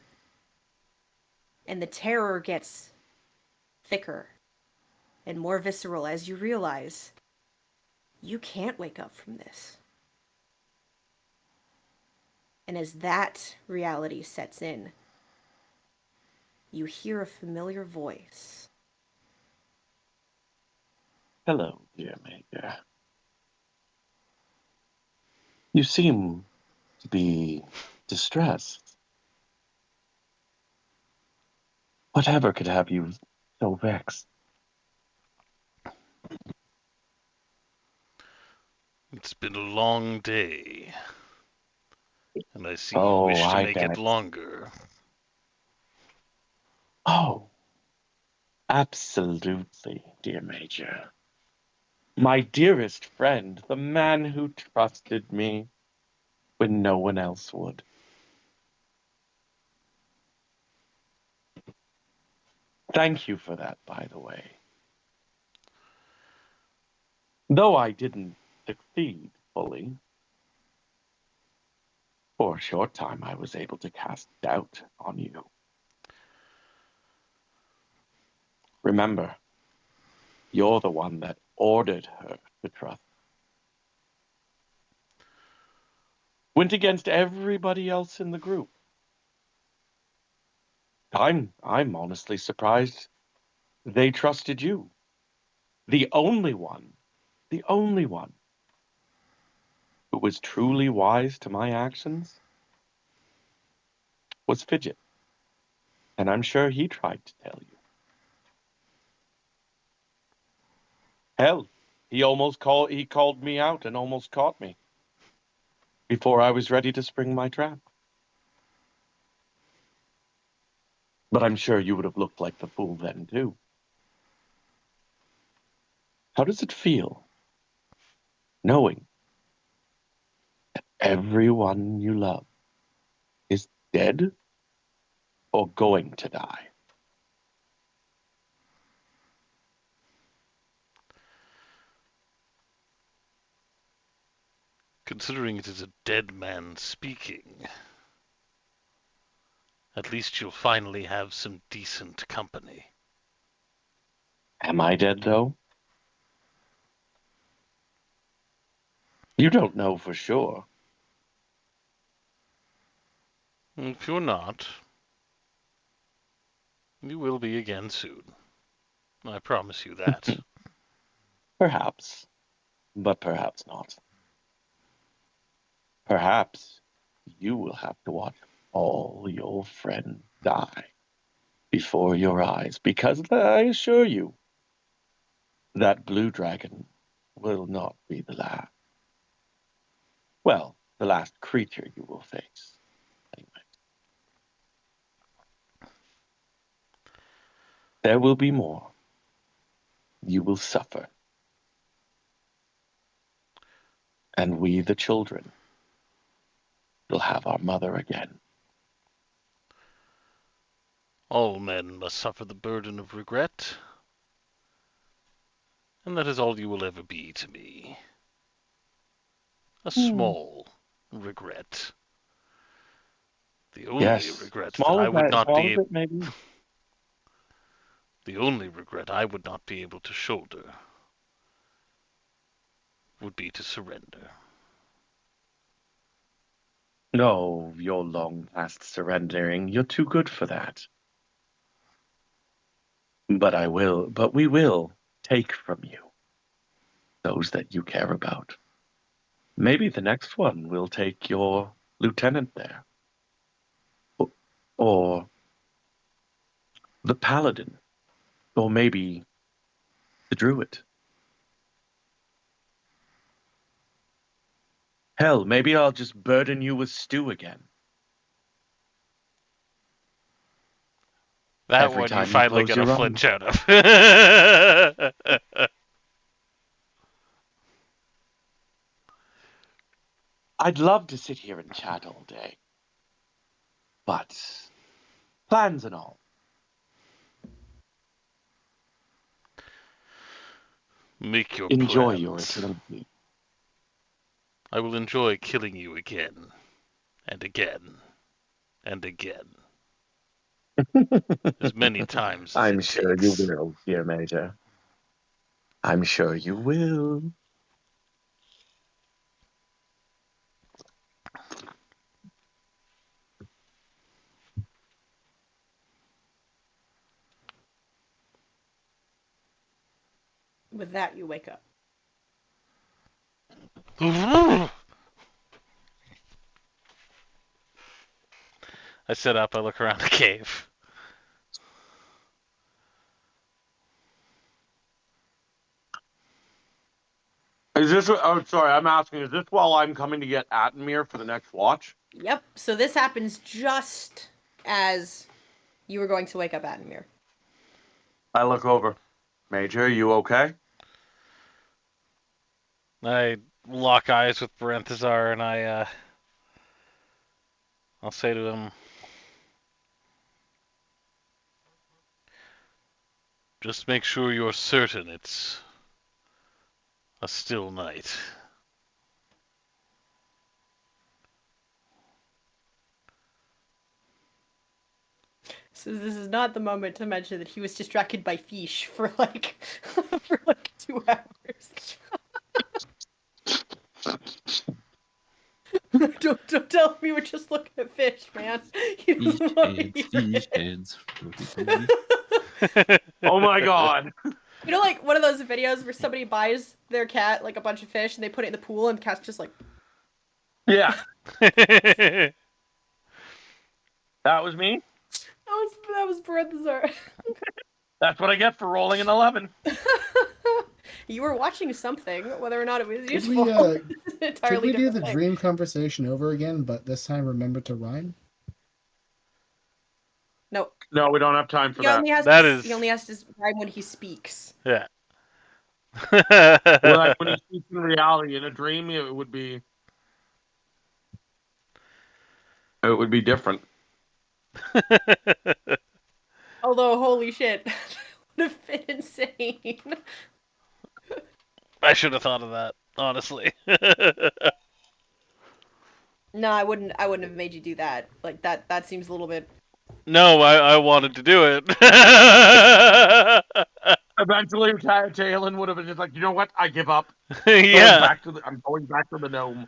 And the terror gets thicker and more visceral as you realize you can't wake up from this. And as that reality sets in, you hear a familiar voice.
Hello, dear Major. You seem to be distressed. Whatever could have you so vexed?
It's been a long day, and I see you
Oh,
wish to
I
make
get
it
it.
longer.
Oh, absolutely, dear Major. My dearest friend, the man who trusted me when no one else would. Thank you for that, by the way. Though I didn't succeed fully, for a short time I was able to cast doubt on you. Remember, you're the one that ordered her to trust. Went against everybody else in the group. I'm honestly surprised they trusted you. The only one, the only one who was truly wise to my actions was Fidget. And I'm sure he tried to tell you. Hell, he called me out and almost caught me before I was ready to spring my trap. But I'm sure you would have looked like the fool then too. How does it feel knowing everyone you love is dead or going to die?
Considering it is a dead man speaking, at least you'll finally have some decent company.
Am I dead, though? You don't know for sure.
If you're not, you will be again soon. I promise you that.
Perhaps, but perhaps not. Perhaps you will have to watch all your friends die before your eyes, because I assure you, that blue dragon will not be the last. Well, the last creature you will face. Anyway. There will be more. You will suffer. And we, the children, will have our mother again.
All men must suffer the burden of regret, and that is all you will ever be to me. A small regret. The only
Yes,
regret that
small
I
as
would
that,
not
small as
be
it may be.
the only regret I would not be able to shoulder would be to surrender.
No, you're long past surrendering. You're too good for that. But we will take from you those that you care about. Maybe the next one will take your lieutenant there. Or the paladin. Or maybe the druid. Hell, maybe I'll just burden you with stew again.
That
Every
one you
time you
finally
close
get a
your eyes.
flinch out of.
I'd love to sit here and chat all day. But plans and all.
Make your
Enjoy your
plans.
eternity.
I will enjoy killing you again, and again, and again. As many times as
I'm
it
sure you
takes.
will, dear Major. I'm sure you will.
With that, you wake up.
I sit up, I look around the cave.
Is this? Oh, sorry. I'm asking. Is this while I'm coming to get Atmir for the next watch?
Yep. So this happens just as you were going to wake up Admir.
I look over. Major, you okay?
I lock eyes with Barenthazar and I'll say to him, just make sure you're certain it's a still night.
So this is not the moment to mention that he was distracted by fish for like for like 2 hours. don't tell him we were just looking at fish, man. He
Fish
doesn't want to
heads,
hear
fish
it.
heads. Roly-poly.
Oh my god.
You know, like one of those videos where somebody buys their cat like a bunch of fish and they put it in the pool and the cat's just like.
Yeah, that was me.
That was Barenthazar.
That's what I get for rolling an 11.
You were watching something, whether or not it was
Could
useful.
we,
is an
Could
entirely
we do
different
the
thing.
dream conversation over again, but this time remember to rhyme?
No,
No, we don't have time for
he
that.
only has
That
to,
is-
he only has to rhyme when he speaks.
Yeah.
Well, like when he speaks in reality, in a dream, it would be different.
Although, holy shit, that would have been insane.
I should have thought of that, honestly.
No, I wouldn't have made you do that. Like that seems a little bit.
No, I wanted to do it.
Eventually, Talon would have been just like, you know what? I give up.
Yeah.
I'm going back to the gnome.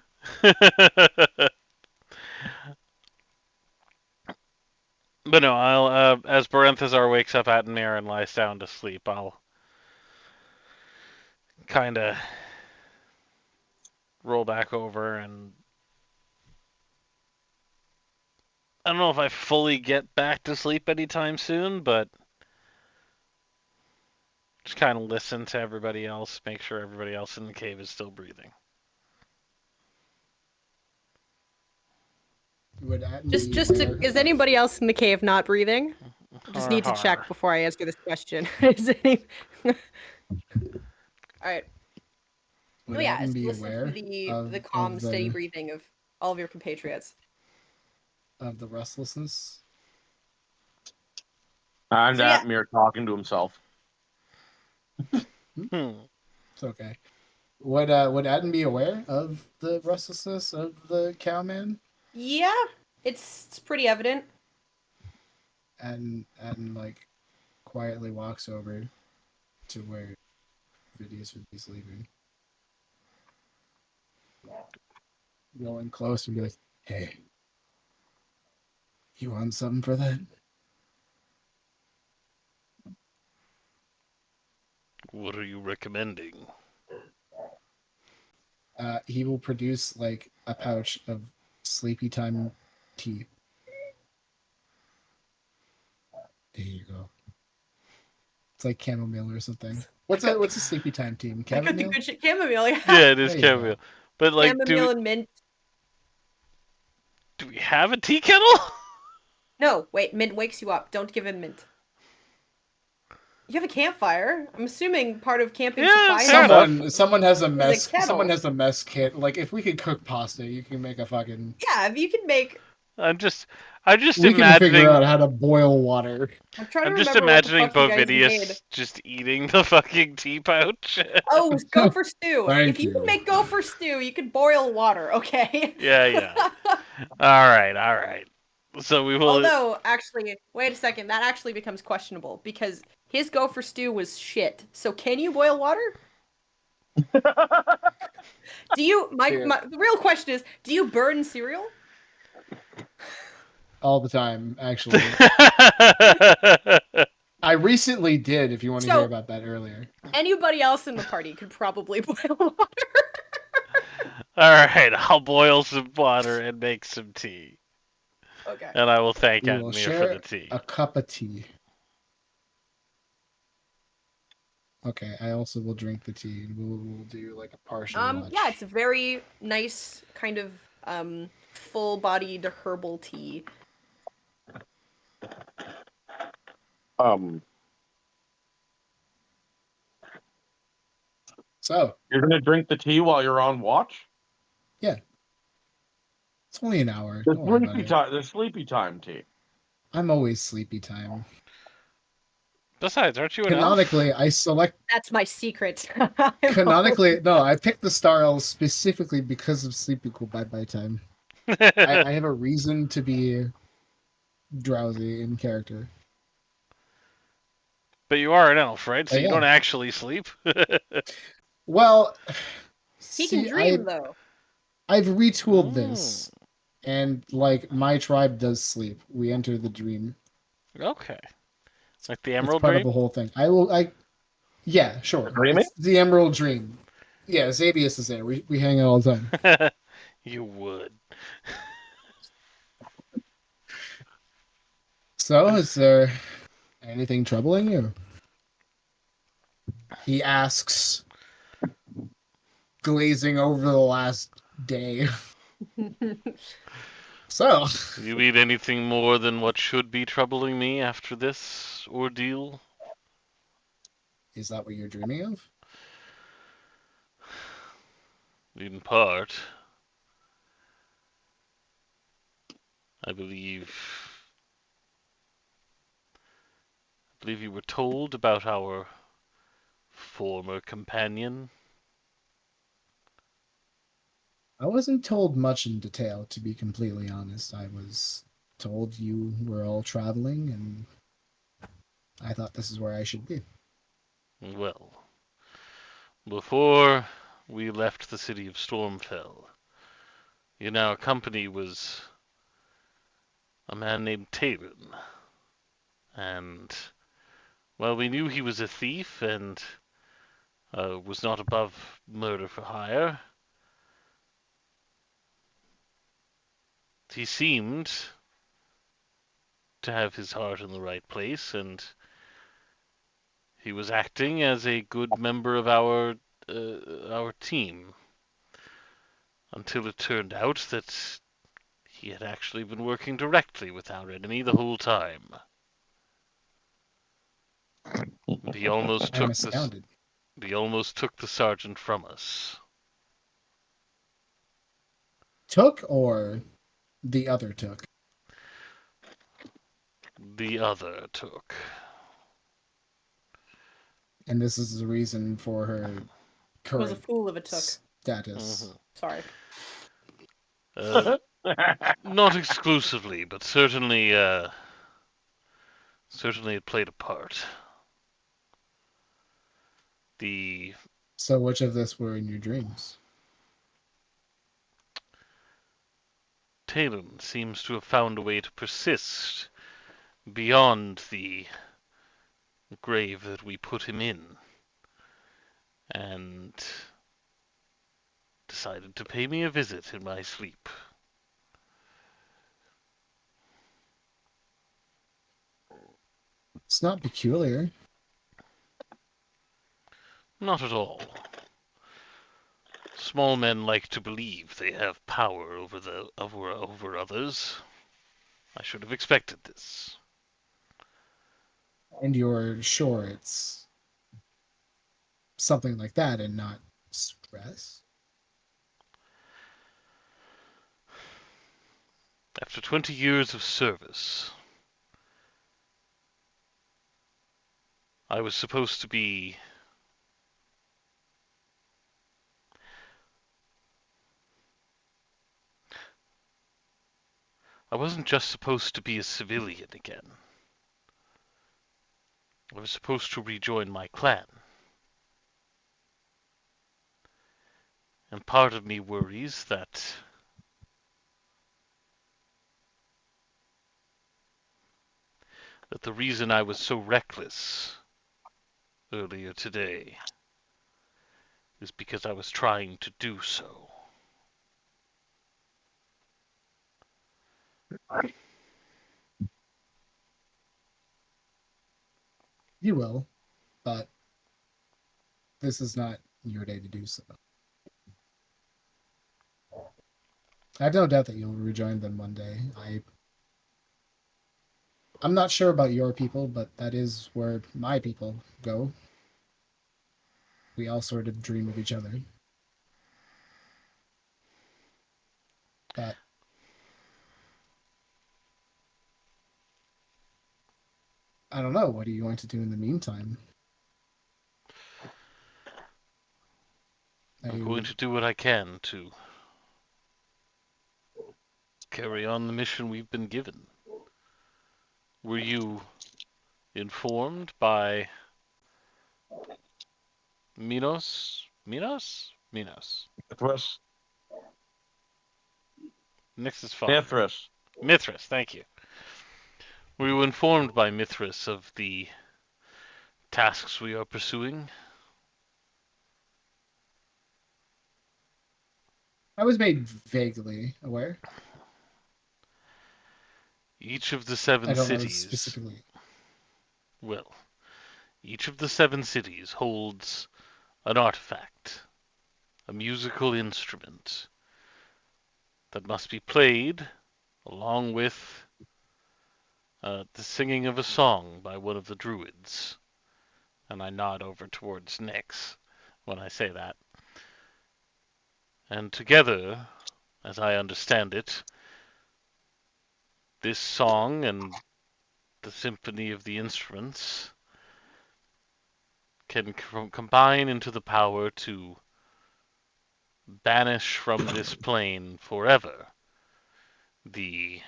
But no, I'll as Barenthazar wakes up Atmir and lies down to sleep, I'll kind of roll back over, and I don't know if I fully get back to sleep anytime soon, but just kind of listen to everybody else, make sure everybody else in the cave is still breathing.
Would Atten
Just
be
just to,
aware
is
of
anybody else in the cave not breathing? Just
Har
need to check
har.
before I answer this question. Is any... All right.
would
Oh yeah,
Atten
so
be
listen to
aware
the calm, steady breathing of all of your compatriots.
of the restlessness?
And
So yeah,
Atmir talking to himself.
Hmm.
It's okay. Would Atten be aware of the restlessness of the cowman?
yeah, it's pretty evident.
And like quietly walks over to where Vidius would be sleeping. Going close and be like, "Hey, you want something for that?"
What are you recommending?
He will produce like a pouch of sleepy time tea. There you go. It's like chamomile or something. What's a sleepy time tea?
I got the
Chamomile?
good shit chamomile. Yeah.
Yeah, it is
There you go.
chamomile. But like,
Chamomile and mint.
do we have a tea kettle?
No, wait, mint wakes you up. Don't give him mint. You have a campfire. I'm assuming part of camping
Yeah,
supplies
fair enough.
Someone has a
is a
mess.
kettle.
Someone has a mess kit. Like if we could cook pasta, you can make a fucking.
Yeah, if you can make.
I'm just
We can figure
imagining.
out how to boil water.
I'm trying to
I'm just
remember what the
imagining
fuck you guys made.
Bovidius just eating the fucking tea pouch.
Oh, gopher stew. If
Thank
you can
you.
make gopher stew, you can boil water, okay?
Yeah. All right. So we will.
Although, actually, wait a second, that actually becomes questionable because his gopher stew was shit. So can you boil water? Do you, the real question is, do you burn cereal?
All the time, actually. I recently did. If you want to hear
So,
about that earlier.
anybody else in the party could probably boil water.
All right, I'll boil some water and make some tea,
Okay.
and I will thank
We will
Admir for the
share
tea.
a cup of tea. Okay, I also will drink the tea. We'll do like a partial watch.
Yeah, it's a very nice kind of full-bodied herbal tea.
So
You're gonna drink the tea while you're on watch?
yeah, it's only an hour.
The
Don't worry about
sleepy
it.
time. The sleepy time tea.
I'm always sleepy time.
Besides, aren't you an
Canonically, I select.
That's my secret.
Canonically, no, I picked the Star Elves specifically because of sleep equal bye time.
elf?
I have a reason to be drowsy in character.
But you are an elf, right? So you
Yeah.
don't actually sleep.
Well,
He can
see,
dream, though.
I've retooled
Mm.
this, and like my tribe does sleep. We enter the dream.
Okay, like the
It's
Emerald
part of
Dream.
the whole thing. Yeah, sure.
Dreaming?
It's the Emerald Dream. Yeah, Xavius is there. We hang out all the time.
You would.
So, is there anything troubling you? He asks, glazing over the last day. So,
You need anything more than what should be troubling me after this ordeal?
is that what you're dreaming of?
In part. I believe you were told about our former companion.
I wasn't told much in detail, to be completely honest. I was told you were all traveling, and I thought this is where I should be.
Well, before we left the city of Stormfell, in our company was a man named Talon. And, well, we knew he was a thief and was not above murder for hire. He seemed to have his heart in the right place, and he was acting as a good member of our team until it turned out that he had actually been working directly with our enemy the whole time. He almost
I'm
took this.
astounded.
He almost took the sergeant from us.
Took or the other took?
The other took.
And this is the reason for her
It was a
current
fool of a took.
status.
Mhm.
Sorry.
Not exclusively, but certainly, certainly it played a part. The
So which of this were in your dreams?
Talon seems to have found a way to persist beyond the grave that we put him in, and decided to pay me a visit in my sleep.
It's not peculiar.
Not at all. Small men like to believe they have power over others. I should have expected this.
And you're sure it's something like that and not stress?
After 20 years of service, I was supposed to be I wasn't just supposed to be a civilian again. I was supposed to rejoin my clan. And part of me worries that the reason I was so reckless earlier today is because I was trying to do so.
You will, but this is not your day to do so. I have no doubt that you'll rejoin them one day. I'm not sure about your people, but that is where my people go. We all sort of dream of each other. But I don't know. What are you going to do in the meantime? Are
I'm
you
going to do what I can to carry on the mission we've been given. Were you informed by Minos? Minos? Minos.
Mithras.
Nix's father.
Mithras.
Mithras, thank you. Were you informed by Mithras of the tasks we are pursuing?
I was made vaguely aware.
Each of the
I
seven
don't know
cities.
specifically.
Well, each of the seven cities holds an artifact, a musical instrument that must be played along with the singing of a song by one of the druids. And I nod over towards Nyx when I say that. And together, as I understand it, this song and the symphony of the instruments can combine into the power to banish from this plane forever the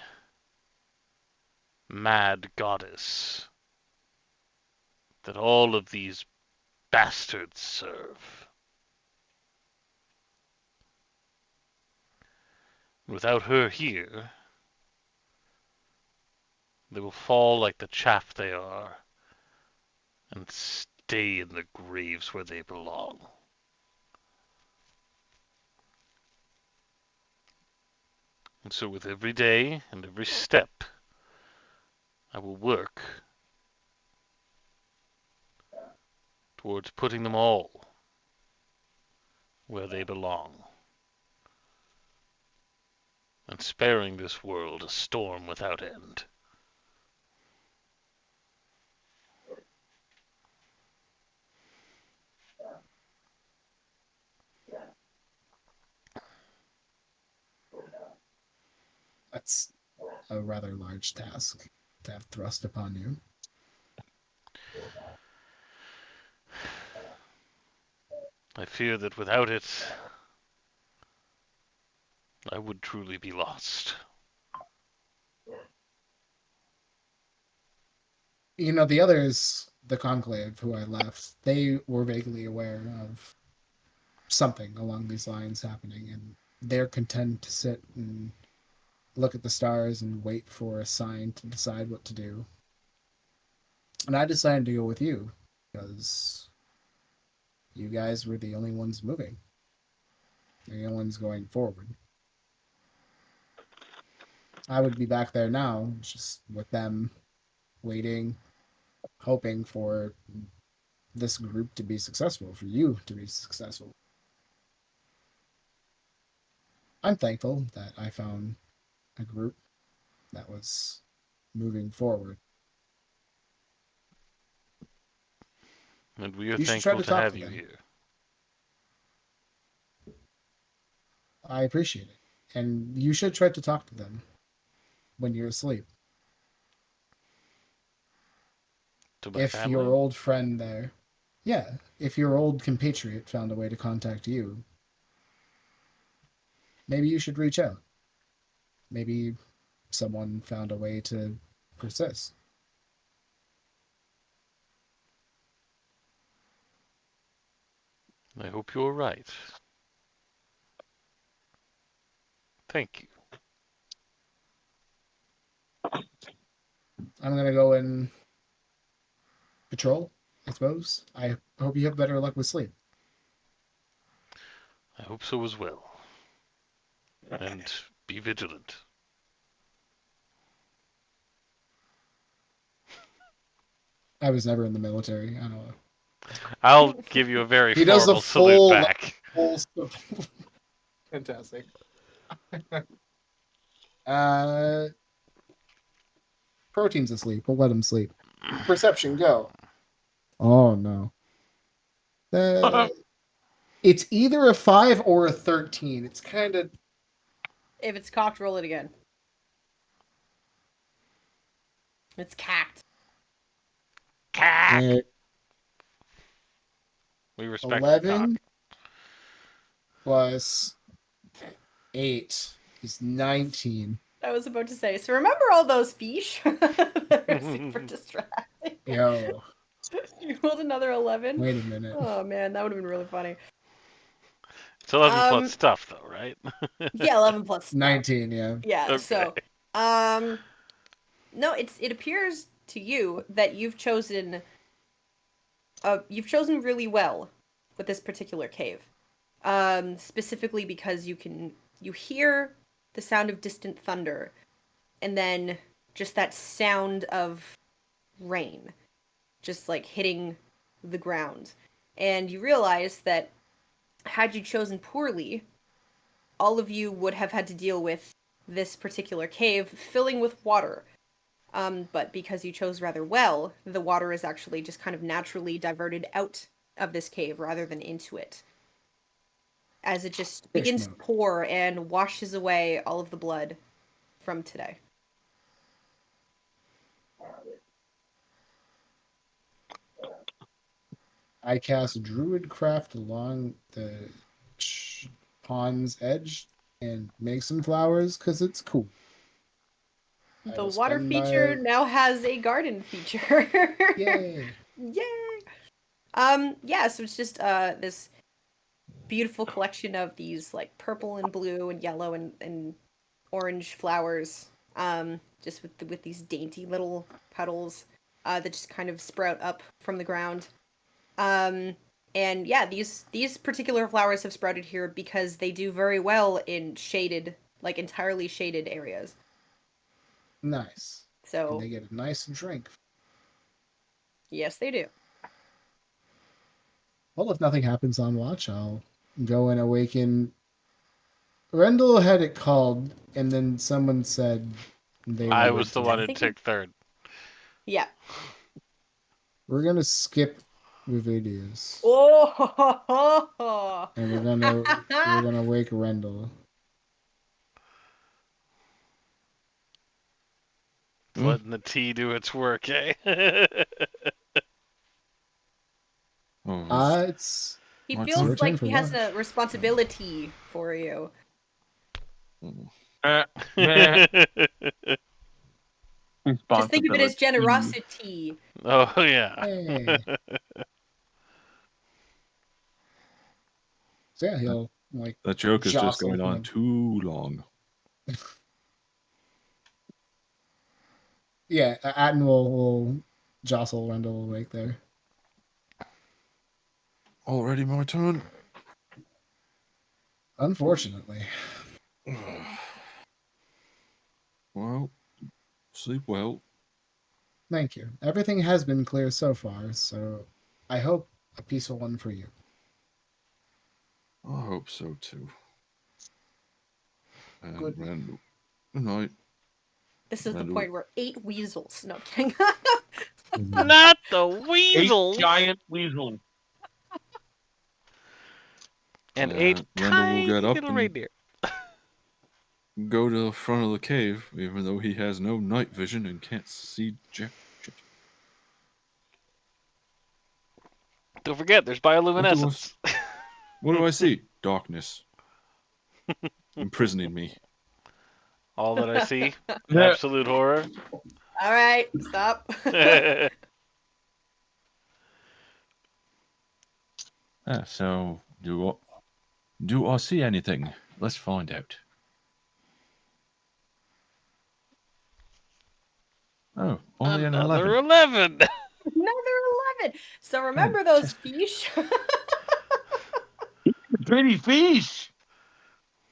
mad goddess that all of these bastards serve. Without her here, they will fall like the chaff they are and stay in the graves where they belong. And so with every day and every step, I will work towards putting them all where they belong, and sparing this world a storm without end.
That's a rather large task to have thrust upon you.
I fear that without it, I would truly be lost.
You know, the others, the Conclave, who I left, they were vaguely aware of something along these lines happening, and they're content to sit and look at the stars and wait for a sign to decide what to do. And I decided to go with you because you guys were the only ones moving, the only ones going forward. I would be back there now, just with them, waiting, hoping for this group to be successful, for you to be successful. I'm thankful that I found a group that was moving forward.
And we are
You should try
thankful
to
to
talk
have
to
you
them.
here.
I appreciate it. And you should try to talk to them when you're asleep.
To my
If
family?
your old friend there, yeah, if your old compatriot found a way to contact you, maybe you should reach out. Maybe someone found a way to persist.
I hope you're right. Thank you.
I'm gonna go and patrol, I suppose. I hope you have better luck with sleep.
I hope so as well. And be vigilant.
I was never in the military. I don't know.
I'll give you a very
He does the
formal salute
full,
back.
full. Fantastic. uh, Protein's asleep. We'll let him sleep. Perception, go. Oh no. It's either a 5 or a 13. It's kind of.
If it's cocked, roll it again. It's cacked.
Cack! We respect the
11
cock.
plus 8 is 19.
I was about to say. So remember all those fish that are super distracting.
Yo,
You rolled another 11.
wait a minute.
Oh man, that would have been really funny.
It's 11
Um,
plus stuff, though, right?
Yeah, 11 plus stuff.
19, yeah.
Yeah.
Okay.
So, no, it appears to you that you've chosen really well with this particular cave. Specifically because you hear the sound of distant thunder, and then just that sound of rain, just like hitting the ground, and you realize that had you chosen poorly, all of you would have had to deal with this particular cave filling with water. But because you chose rather well, the water is actually just kind of naturally diverted out of this cave rather than into it, as it just
Fish
begins to
mode.
pour and washes away all of the blood from today.
I cast Druidcraft along the pond's edge and make some flowers because it's cool. I
The
will
water
spend
feature
my-
now has a garden feature.
Yay!
Yay! Yeah, so it's just this beautiful collection of these like purple and blue and yellow and orange flowers. Just with these dainty little petals that just kind of sprout up from the ground. And yeah, these particular flowers have sprouted here because they do very well in shaded, like entirely shaded areas.
Nice. And
So
they get a nice drink.
yes, they do.
Well, if nothing happens on watch, I'll go and awaken. Rendell had it called, and then someone said they
I
wanted
was the
to.
one
I
who
think
took third.
Yeah.
We're gonna skip the videos,
Oh.
and we're gonna wake Rendell.
Letting the tea do its work, eh?
Oh,
It's
He
My
feels
your
turn.
turn
like
for
he has
watch.
a responsibility for you.
Meh.
Just think of it as
Responsibility.
generosity.
Oh yeah.
Hey. So yeah, he'll like
That joke is just
jostle
going on
him.
too long.
Yeah, Atten will jostle Rendell awake there.
Already my turn.
Unfortunately.
Well, sleep well.
Thank you. Everything has been clear so far, so I hope a peaceful one for you.
I hope so too. And
Good.
Randall. Good night.
This is the
Randall.
point where 8 weasels. No, I'm kidding.
Not the
8
weasel.
giant weasels.
And 8
Randall will get
tiny
up
little
and
reindeer.
go to the front of the cave, even though he has no night vision and can't see jack shit.
Don't forget, there's
What
bioluminescence.
do I see? Darkness. Imprisoning me.
All that I see,
Yeah.
absolute horror.
All right, stop.
So, do I see anything? Let's find out. Oh, only an
Another
11.
11.
Another 11. So remember those fish?
Pretty fish.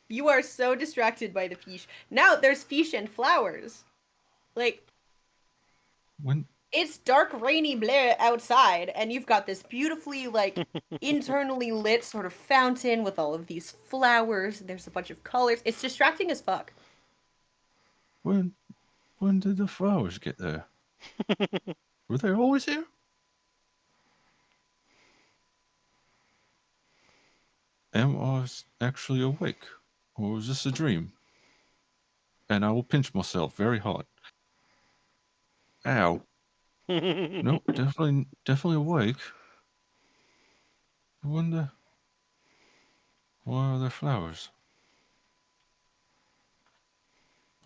You are so distracted by the fish. Now there's fish and flowers. Like,
When
it's dark, rainy bleh outside, and you've got this beautifully, like, internally lit sort of fountain with all of these flowers. There's a bunch of colors. It's distracting as fuck.
when when did the flowers get there? Were they always here? Am I actually awake, or is this a dream? And I will pinch myself very hard. Ow! No, definitely awake. I wonder why are there flowers?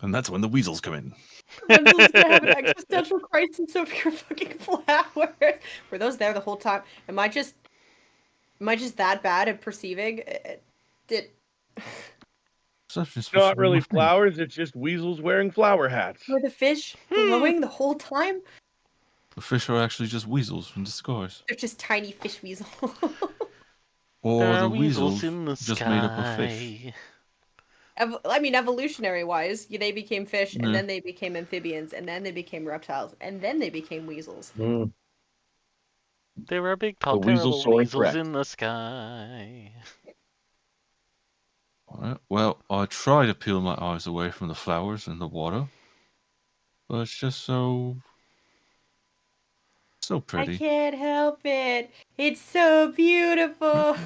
And that's when the weasels come in.
Renzel's gonna have an existential crisis over your fucking flowers. Were those there the whole time? Am I just that bad at perceiving? Did
Such is
Not really
with me.
flowers, it's just weasels wearing flower hats.
were the fish glowing the whole time?
The fish are actually just weasels in disguise.
They're just tiny fish weasels.
Or
There are
the
weasels
weasels
in the
just made up of fish.
sky.
I mean, evolutionary wise, they became fish, and
Yeah.
then they became amphibians, and then they became reptiles, and then they became weasels.
Mm.
There are big, tall,
The weasel
terrible
soaring
weasels
threat.
in the sky.
Alright, well, I try to peel my eyes away from the flowers and the water, but it's just so
I
pretty.
can't help it. It's so beautiful.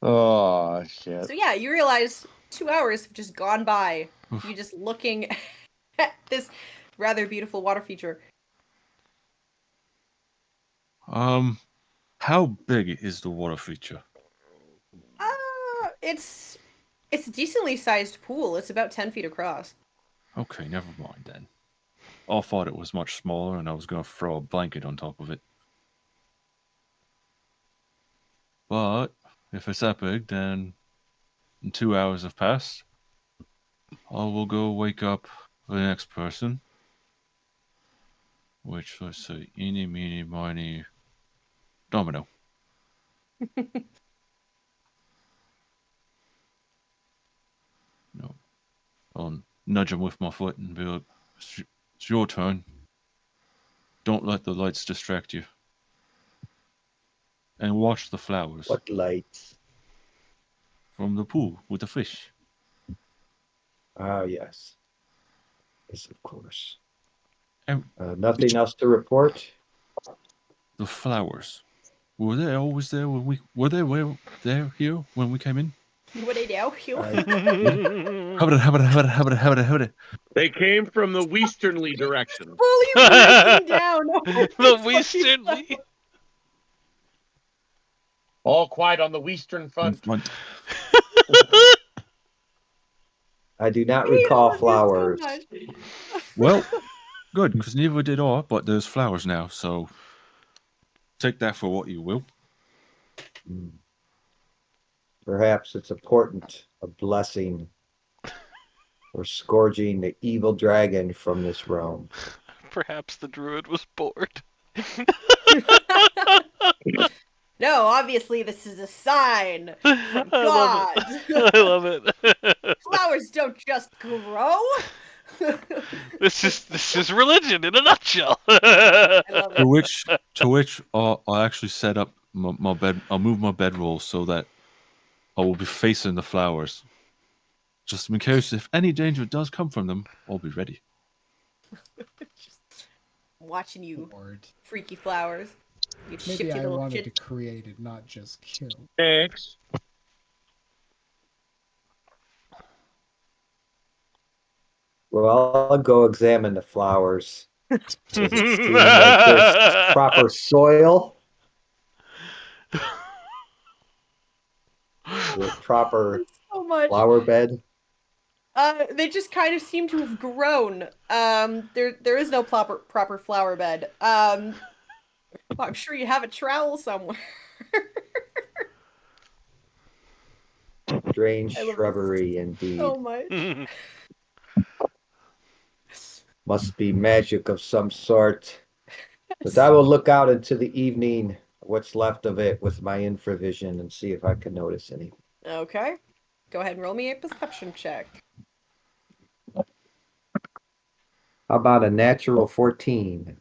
Oh, shit.
So yeah, you realize 2 hours have just gone by.
Oof.
You just looking at this rather beautiful water feature.
How big is the water feature?
It's a decently sized pool. It's about 10 feet across.
Okay, never mind then. I thought it was much smaller and I was going to throw a blanket on top of it. But if it's that big, then 2 hours have passed. I will go wake up the next person. Which, let's see, eeny, meeny, miny, domino. No. I'll nudge him with my foot and be like, it's your turn. Don't let the lights distract you. And watch the flowers
What lights?
from the pool with the fish.
Ah, yes. Yes, of course.
And
Nothing else to report?
the flowers. Were they always there when we were they there here when we came in?
What I know?
Habada.
They came from the westerly direction.
Fully breaking down.
The Weasterly.
All quiet on the western front.
I do not
I hate all
recall
of you so
flowers.
much.
Well, good, because neither did I, but there's flowers now, so take that for what you will.
Hmm. Perhaps it's important, a blessing for scourging the evil dragon from this realm.
Perhaps the druid was bored.
No, obviously this is a sign from
I love
God.
it. I love it.
Flowers don't just grow.
This is religion in a nutshell.
I love
To
it.
which I actually set up my bed. I'll move my bedroll so that I will be facing the flowers, just in case if any danger does come from them, I'll be ready.
Just watching you,
Lord.
freaky flowers. You
Maybe
shifty
I
little
wanted to
shit.
create it, not just kill.
Thanks.
Well, I'll go examine the flowers. Does it seem like there's proper soil? The proper
So much.
flower bed?
They just kind of seem to have grown. There is no proper flower bed. I'm sure you have a trowel somewhere.
Strange
I love this
shrubbery indeed.
so much.
Must be magic of some sort. But I will look out into the evening, what's left of it, with my infravision and see if I can notice any.
Okay. Go ahead and roll me a perception check.
How about a natural 14?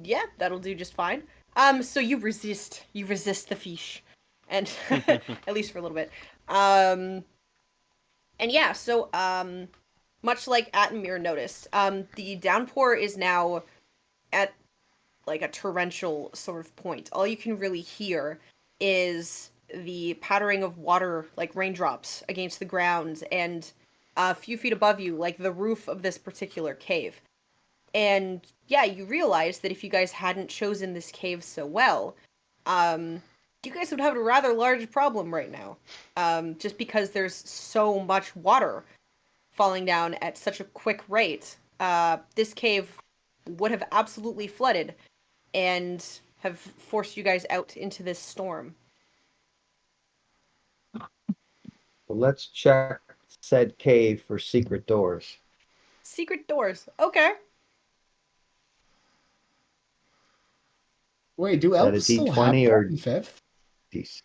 Yeah, that'll do just fine. So you resist the fish. And at least for a little bit. And yeah, so much like Atmir noticed, the downpour is now at like a torrential sort of point. All you can really hear is the pattering of water, like raindrops against the ground, and a few feet above you, like the roof of this particular cave. And yeah, you realize that if you guys hadn't chosen this cave so well, you guys would have a rather large problem right now. Just because there's so much water falling down at such a quick rate. This cave would have absolutely flooded and have forced you guys out into this storm.
Well, let's check said cave for secret doors.
Secret doors. Okay.
Wait, do
Is that a
elves still have
D20 or
5th?
D6?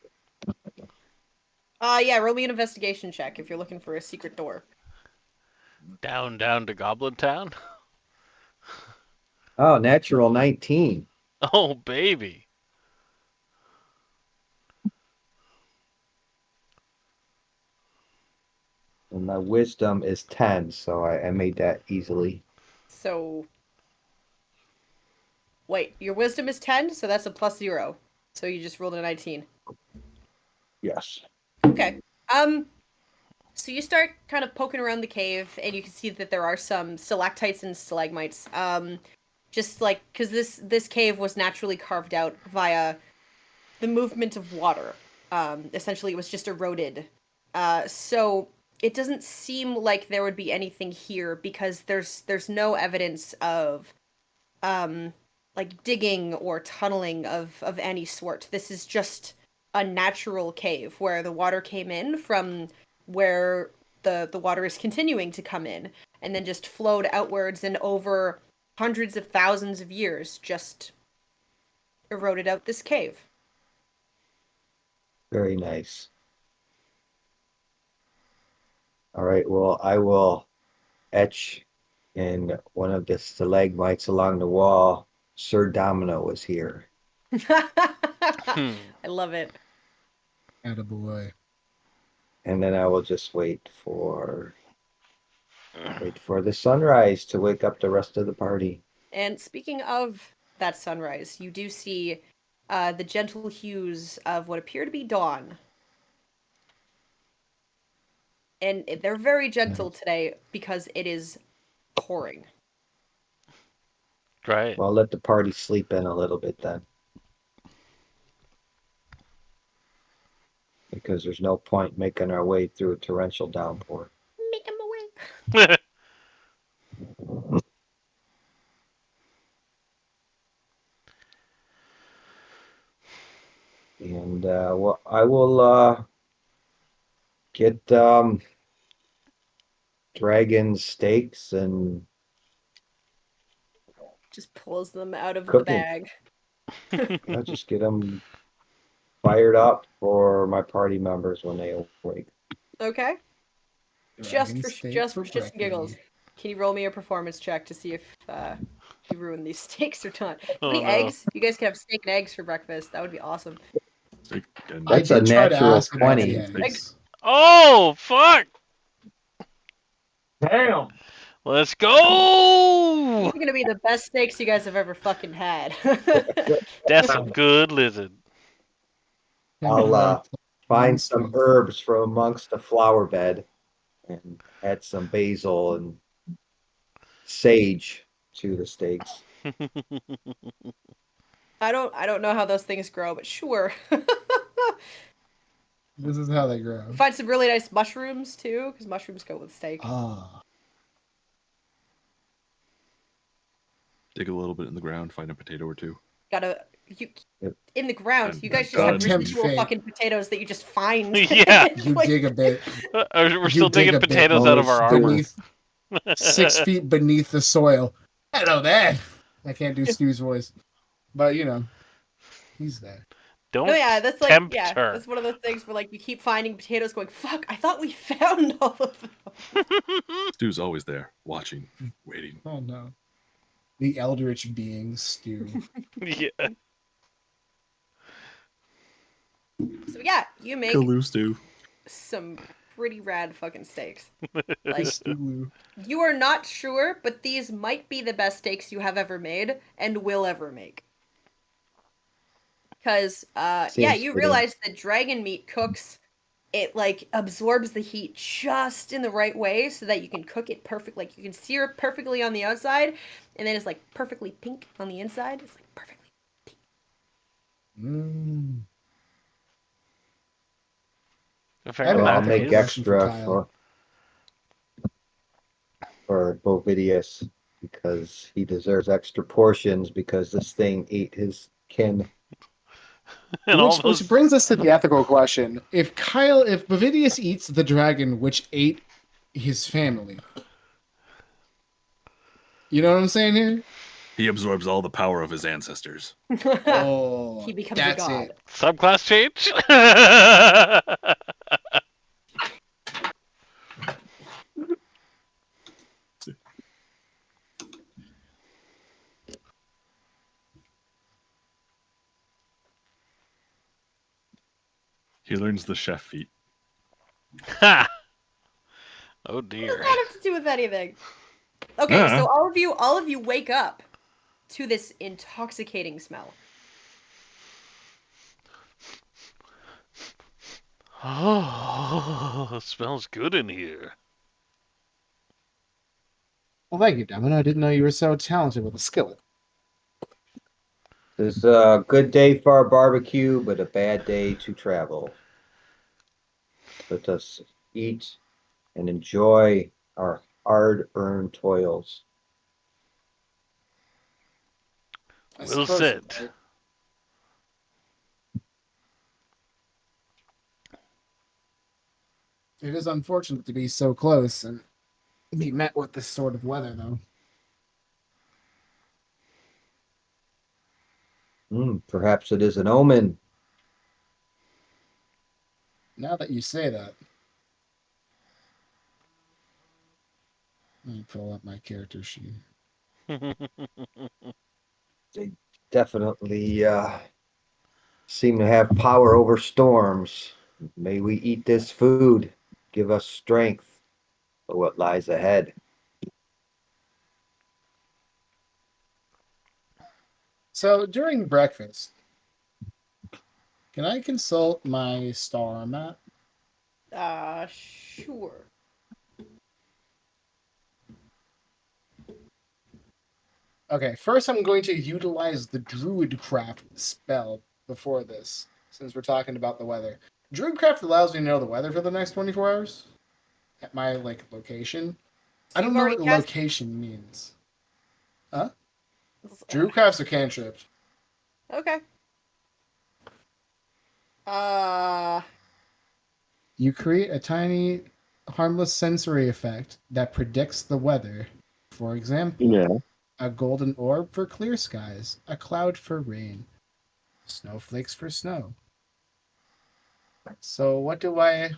Yeah, roll me an investigation check if you're looking for a secret door.
down to Goblin Town.
Oh, natural 19.
Oh baby.
And my wisdom is 10, so I made that easily.
So wait, your wisdom is 10, so that's a +0. So you just rolled a 19.
Yes.
Okay. So you start kind of poking around the cave, and you can see that there are some stalactites and stalagmites. Just like because this cave was naturally carved out via the movement of water. Essentially, it was just eroded. So it doesn't seem like there would be anything here because there's no evidence of like digging or tunneling of any sort. This is just a natural cave where the water came in from where the water is continuing to come in and then just flowed outwards and over hundreds of thousands of years just eroded out this cave.
Very nice. All right, well, I will etch in one of the stalagmites along the wall. Sir Domino was here.
I love it.
Attaboy.
And then I will just wait for the sunrise to wake up the rest of the party.
And speaking of that sunrise, you do see the gentle hues of what appear to be dawn. And they're very gentle today because it is pouring.
Right.
Well, I'll let the party sleep in a little bit then. Because there's no point making our way through a torrential downpour.
Make them away.
And well, I will get dragon steaks and
Just pulls them out of the
Cooking.
bag.
I'll just get them fired up for my party members when they awake.
Okay.
Dragon
Just
steak
for
for
shits and giggles.
breakfast.
Can you roll me a performance check to see if you ruin these steaks or not?
Oh,
Any
no.
eggs? You guys can have steak and eggs for breakfast. That would be awesome.
Steak and
I
That's a
did try to
natural
ask him about
20.
the eggs.
Oh, fuck!
Damn!
Let's go!
These are gonna be the best steaks you guys have ever fucking had.
That's some good lizard.
I'll find some
Sweet.
herbs from amongst the flower bed and add some basil and sage to the steaks.
I don't know how those things grow, but sure.
This is how they grow.
Find some really nice mushrooms too, because mushrooms go with steak.
Ah,
dig a little bit in the ground, find a potato or two.
You
Yep.
in the ground.
And
You guys just
done.
have
Tempt
residual
fate.
fucking potatoes that you just find.
Yeah.
you
Like,
dig a bit.
We're
You
still
dig
digging
a bit
potatoes out of our armor.
beneath 6 feet beneath the soil. Hello there. I can't do Stu's voice, but you know, he's there.
Don't
No, yeah, that's like
tempt
yeah,
her.
that's one of those things where like you keep finding potatoes, going, "Fuck, I thought we found all of them."
Stu's always there, watching, waiting.
Oh no, the eldritch being Stu.
Yeah.
So yeah, you make
Kaloo Stu.
some pretty rad fucking steaks. Like
Stu.
you are not sure, but these might be the best steaks you have ever made and will ever make. Because yeah,
Seems
you
fitting.
realize that dragon meat cooks, it like absorbs the heat just in the right way so that you can cook it perfect. Like you can sear it perfectly on the outside, and then it's like perfectly pink on the inside. It's like perfectly.
Mm.
Fair
haven't
Well, I'll
had
enough.
that
make
question for
extra
Kyle.
for Bovidius because he deserves extra portions because this thing ate his kin.
And all those...
Which brings us to the ethical question: if Bovidius eats the dragon which ate his family, you know what I'm saying here?
He absorbs all the power of his ancestors.
Oh,
He becomes a
that's
god.
it.
Subclass change?
He learns the chef feat.
Ha! Oh
What does
dear.
that have to do with anything? Okay, so all of you wake up to this intoxicating smell.
Oh, it smells good in here.
Well, thank you, Domino. I didn't know you were so talented with a skillet.
This is a good day for our barbecue, but a bad day to travel. Let us eat and enjoy our hard-earned toils.
I
We'll
suppose you're
sit.
right. It is unfortunate to be so close and be met with this sort of weather, though.
Perhaps it is an omen.
Now that you say that, let me pull up my character sheet.
They definitely seem to have power over storms. May we eat this food, give us strength for what lies ahead.
So during breakfast, can I consult my star map?
Sure.
Okay, first I'm going to utilize the Druidcraft spell before this, since we're talking about the weather. Druidcraft allows me to know the weather for the next 24 hours at my location.
So
I
you've
don't know
already
what
cast.
location means. Huh? Druidcraft's a cantrip.
Okay. Uh,
You create a tiny, harmless sensory effect that predicts the weather. For example,
Yeah.
a golden orb for clear skies, a cloud for rain, snowflakes for snow. So what do I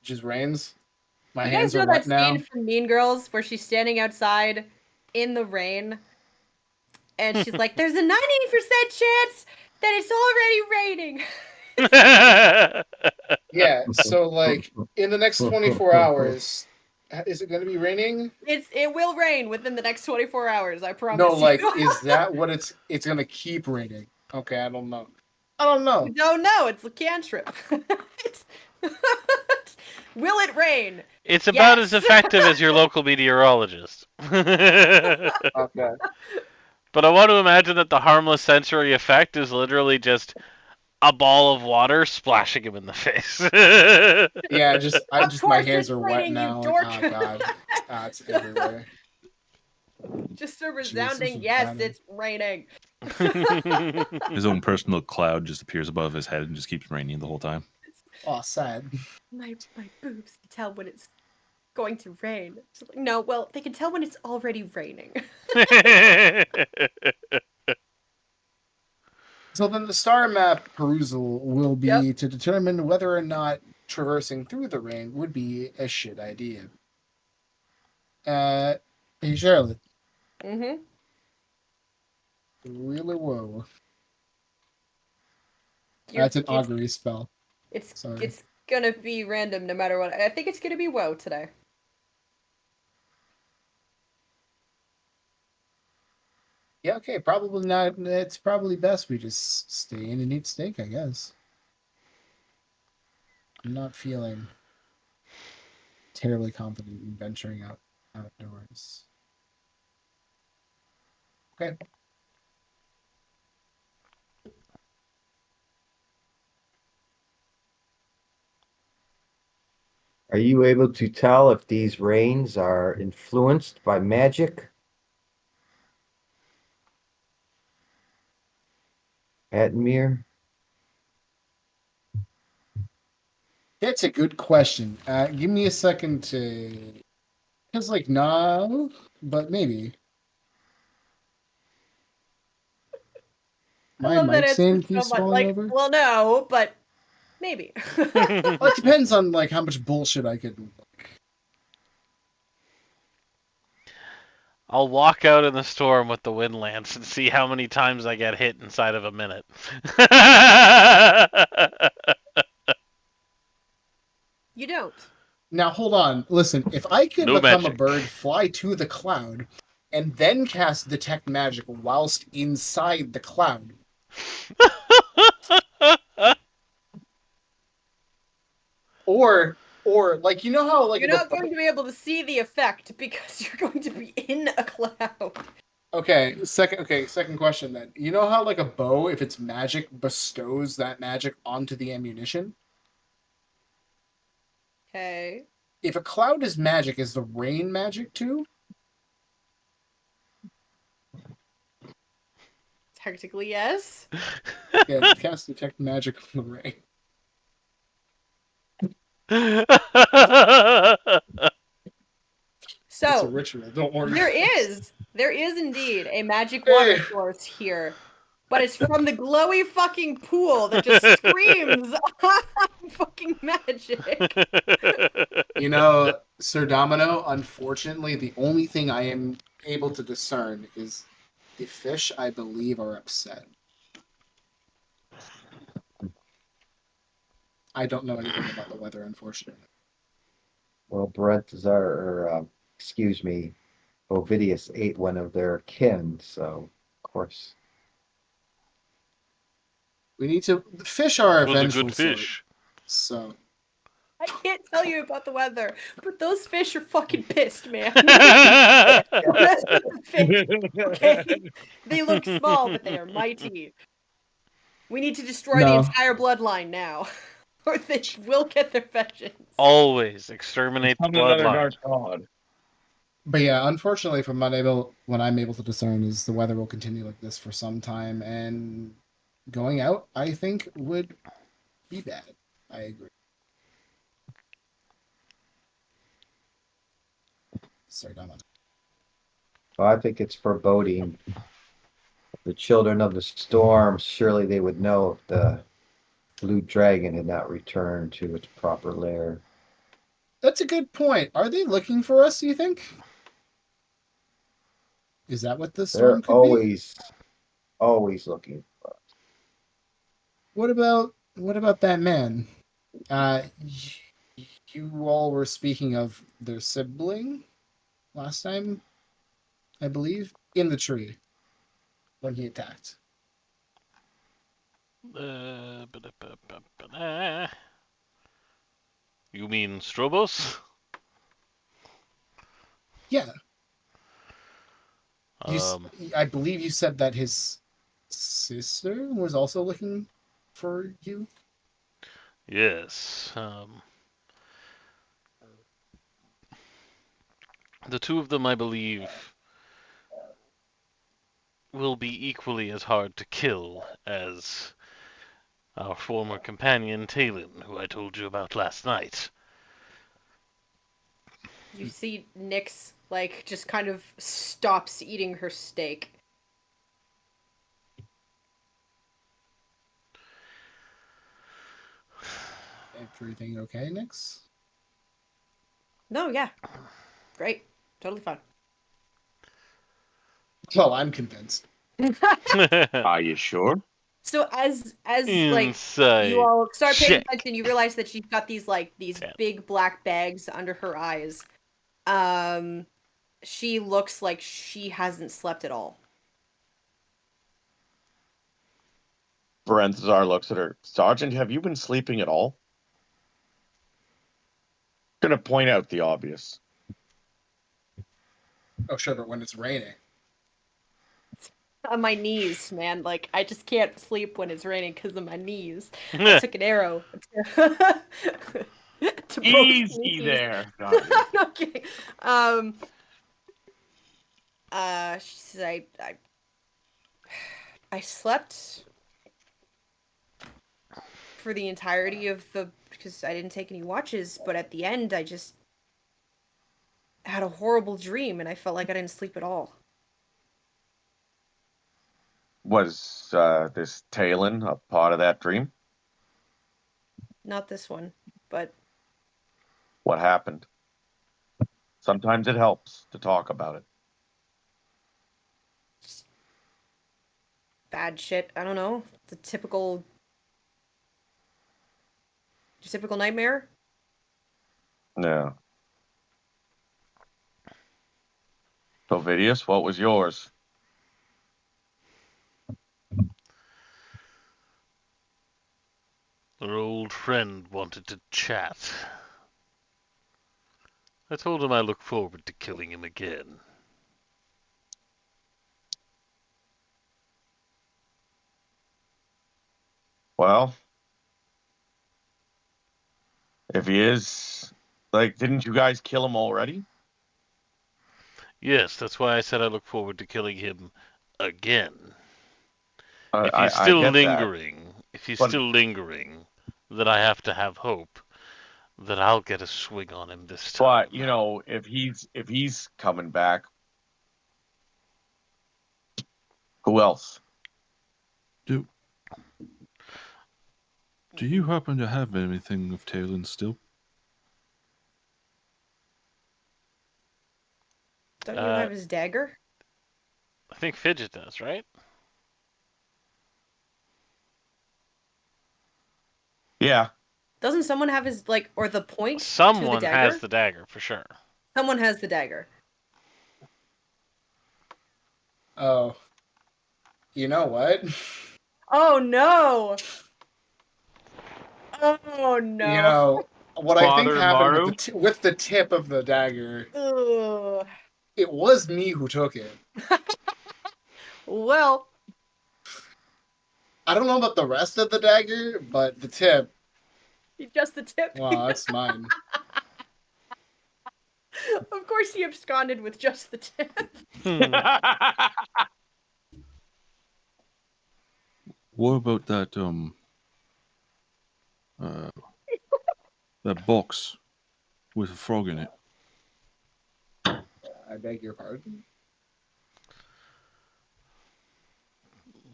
just rains? My
you guys
hands are
know that
wet
scene
now.
from Mean Girls where she's standing outside in the rain and she's like, "There's a 90% chance that it's already raining."
Yeah, so in the next 24 hours, is it going to be raining?
It will rain within the next 24 hours. I
No,
promise you.
is that what it's going to keep raining? Okay, I don't know. I don't know.
You don't know. It's a cantrip. Will it rain?
It's about as
Yes.
effective as your local meteorologist.
Okay.
But I want to imagine that the harmless sensory effect is literally just a ball of water splashing him in the face.
Yeah,
Of
my
course
hands
it's
are wet
raining, you
now. And,
dork.
oh god, it's everywhere.
Just a
Jeez, this
resounding
is
yes,
bad.
it's raining.
His own personal cloud just appears above his head and just keeps raining the whole time.
Oh, sad.
My boobs can tell when it's going to rain. She's like, no, well, they can tell when it's already raining.
So then the star map perusal will
Yep.
be to determine whether or not traversing through the rain would be a shit idea. Hey Charlotte.
Mm-hmm.
Really whoa.
You're
That's an augury spell.
it's
Sorry.
it's gonna be random no matter what. I think it's gonna be woe today.
Yeah, okay, probably not. It's probably best we just stay in and eat steak, I guess. I'm not feeling terribly confident in venturing outdoors. Okay.
Are you able to tell if these rains are influenced by magic? Atmir?
That's a good question. Give me a second to. Because, no, but maybe.
I
My
love that
mic
answer
stand
so
keeps
much.
falling
Like,
over.
well, no, but maybe.
Well, it depends on how much bullshit I could.
I'll walk out in the storm with the wind lance and see how many times I get hit inside of a minute.
You don't.
Now hold on. Listen, if I could
No
become a
magic.
bird, fly to the cloud, and then cast detect magic whilst inside the cloud, or you know how
You're not going to be able to see the effect because you're going to be in a cloud.
Okay, second question then. You know how like a bow, if it's magic, bestows that magic onto the ammunition?
Okay.
If a cloud is magic, is the rain magic too?
Technically, yes.
Yeah, cast detect magic on the rain. It's a
So
ritual. Don't worry.
there is indeed a magic
Hey.
water source here, but it's from the glowy fucking pool that just screams fucking magic.
You know, Sir Domino, unfortunately, the only thing I am able to discern is the fish, I believe, are upset. I don't know anything about the weather, unfortunately.
Well, excuse me, Ovidius ate one of their kin, so of course.
We need to. The fish are a
Was a
vengeful
good
sort,
fish.
so
I can't tell you about the weather, but those fish are fucking pissed, man. Don't mess with the fish, okay? They look small, but they are mighty. We need to destroy the
no.
entire bloodline now, or they will get their vengeance.
Always exterminate the
Found another
bloodline.
dark god.
But yeah, unfortunately, what I'm able to discern is the weather will continue like this for some time, and going out, I think, would be bad. I agree. Sorry, Domino.
Well, I think it's foreboding. The children of the storm, surely they would know if the blue dragon had not returned to its proper lair.
That's a good point. Are they looking for us, do you think? Is that what the storm
They're
could be?
always looking.
What about that man? You all were speaking of their sibling last time, I believe, in the tree when he attacked.
Ba-da-ba-ba-ba-ba. You mean Strobos?
Yeah,
Um,
I believe you said that his sister was also looking for you.
yes. The two of them, I believe, will be equally as hard to kill as our former companion Talon, who I told you about last night.
You see Nyx, like, just kind of stops eating her steak.
Everything okay, Nix?
No, yeah. Great. Totally fine.
Well, I'm convinced.
Are you sure?
So as like you
Insight
all start paying
check.
attention, you realize that she's got these
10.
big black bags under her eyes. She looks like she hasn't slept at all.
Berenzar looks at her. Sergeant, have you been sleeping at all? Gonna point out the obvious.
Oh, sure, but when it's raining.
On my knees, man. Like I just can't sleep when it's raining because of my knees. I took an arrow to, to both
Easy
knees.
there.
I'm not kidding. She said I slept for the entirety of the because I didn't take any watches, but at the end I just had a horrible dream and I felt like I didn't sleep at all.
Was this Talon a part of that dream?
Not this one, but
What happened? Sometimes it helps to talk about it.
just bad shit. I don't know. The typical nightmare.
Yeah. Ovidius, what was yours?
Our old friend wanted to chat. I told him I look forward to killing him again.
Well, if he is, like, didn't you guys kill him already?
Yes, that's why I said I look forward to killing him again. If
I
he's still
get that.
lingering,
But-
then I have to have hope that I'll get a swing on him this time.
But you know, if he's coming back, who else?
Do you happen to have anything of Talon still?
Don't you have his dagger?
I think Fidget does, right?
Yeah.
Doesn't someone have his, like, or the point to the
Someone
dagger?
has the dagger for sure.
Someone has the dagger.
Oh. You know what?
Oh no! Oh no!
You know what I think
Father
happened
Maru?
with the tip of the dagger.
Ugh.
It was me who took it.
Well,
I don't know about the rest of the dagger, but the tip.
just the tip.
Wow, that's mine.
Of course, he absconded with just the tip.
What about that that box with a frog in it?
I beg your pardon.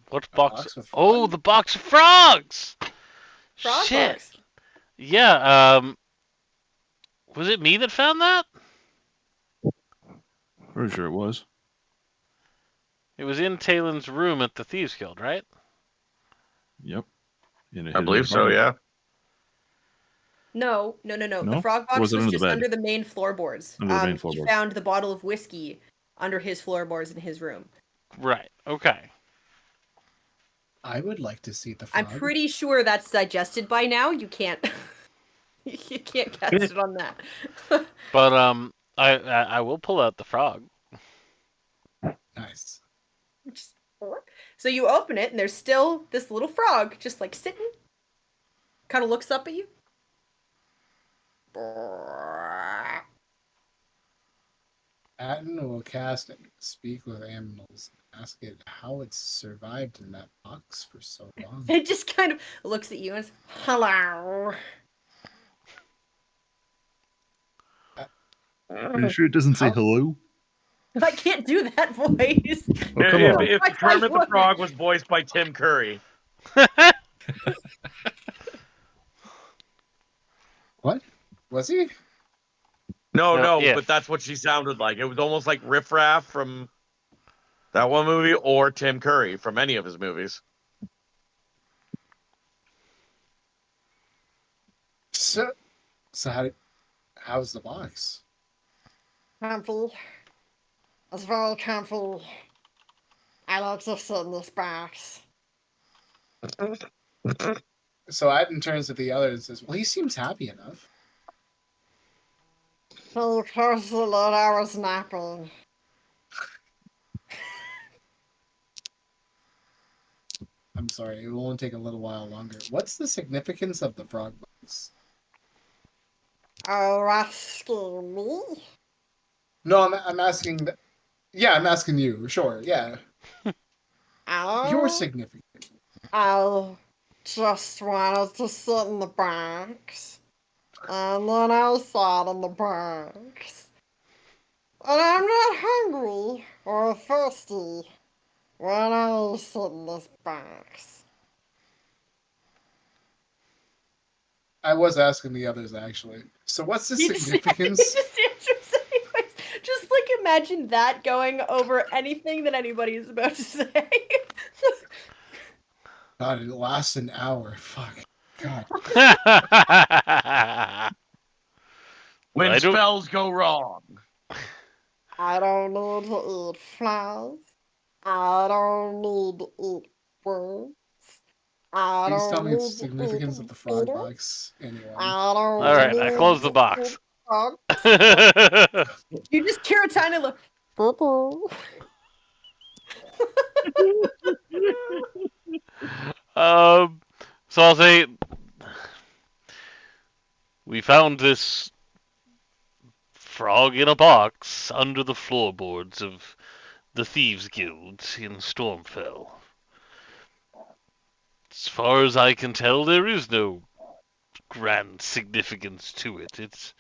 What
A
box?
box with
Oh,
frogs?
the box of frogs!
Frog
Shit.
box.
Yeah, was it me that found that?
Pretty sure it was.
It was in Talon's room at the Thieves Guild, right?
Yep.
I believe so, yeah.
No. The
No?
frog
Or
box
was
was,
it under the
just
bed?
under the main floorboards.
Under the main
He
floorboards.
found the bottle of whiskey under his floorboards in his room.
Right. Okay.
I would like to see the frog.
I'm pretty sure that's digested by now. You can't. You can't cast it on that.
But I will pull out the frog.
Nice.
So you open it, and there's still this little frog just like sitting. Kind of looks up at you.
Atten will cast Speak with Animals and ask it how it's survived in that box for so long.
It just kind of looks at you and says, "Hello."
Are you sure it doesn't say hello?
I can't do that voice.
Oh, come on.
If
I
Kermit the
would.
Frog was voiced by Tim Curry.
What? Was he?
No,
if.
but that's what she sounded like. It was almost like Riff Raff from that one movie or Tim Curry from any of his movies.
So how's the box?
Comfy. It's very comfy. I like to sit in this box.
So Atten turns to the others and says, well, he seems happy enough.
He cursed the that I was napping.
I'm sorry, it will only take a little while longer. What's the significance of the frog box?
Oh, asking me?
No, I'm asking... Yeah, I'm asking you. Sure, yeah.
Oh,
Your significance.
I just wanted to sit in the box. And then I sat in the box. And I'm not hungry or thirsty when I sit in this box.
I was asking the others, actually. So what's the
He just
significance?
answers anyways. Just like imagine that going over anything that anybody is about to say.
God, it lasts an hour. Fuck. God.
When
I don't-
spells go wrong.
I don't need to eat flies. I don't need to eat worms. I
Please
don't
tell me
need
the
to
significance
eat
of the frog
beetles.
box. Anyone.
I don't
All right, I
need
closed the
to
box.
eat frogs.
You just hear a tiny look.
Boo-boo.
um, So I'll say we found this frog in a box under the floorboards of the Thieves Guild in Stormfell. As far as I can tell, there is no grand significance to it. It's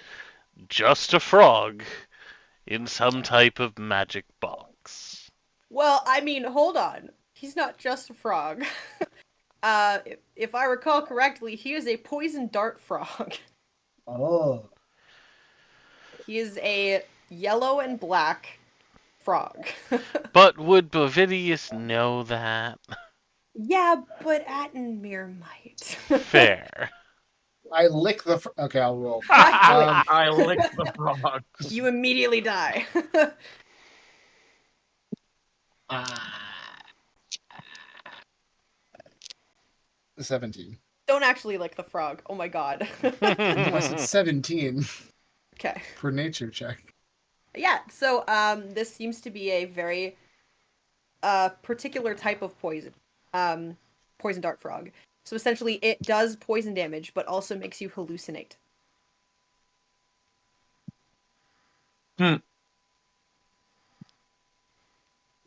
just a frog in some type of magic box.
Well, I mean, hold on. He's not just a frog. If I recall correctly, he is a poison dart frog.
Oh.
He is a yellow and black frog.
But would Bovidius know that?
Yeah, but Attenmere might.
Fair.
I lick the. Okay, I'll roll.
I lick the frog.
You immediately die.
Ah. 17.
Don't actually lick the frog. Oh my god.
No, I said 17
Okay.
for nature check.
Yeah, so this seems to be a very particular type of poison. Poison dart frog. So essentially it does poison damage, but also makes you hallucinate.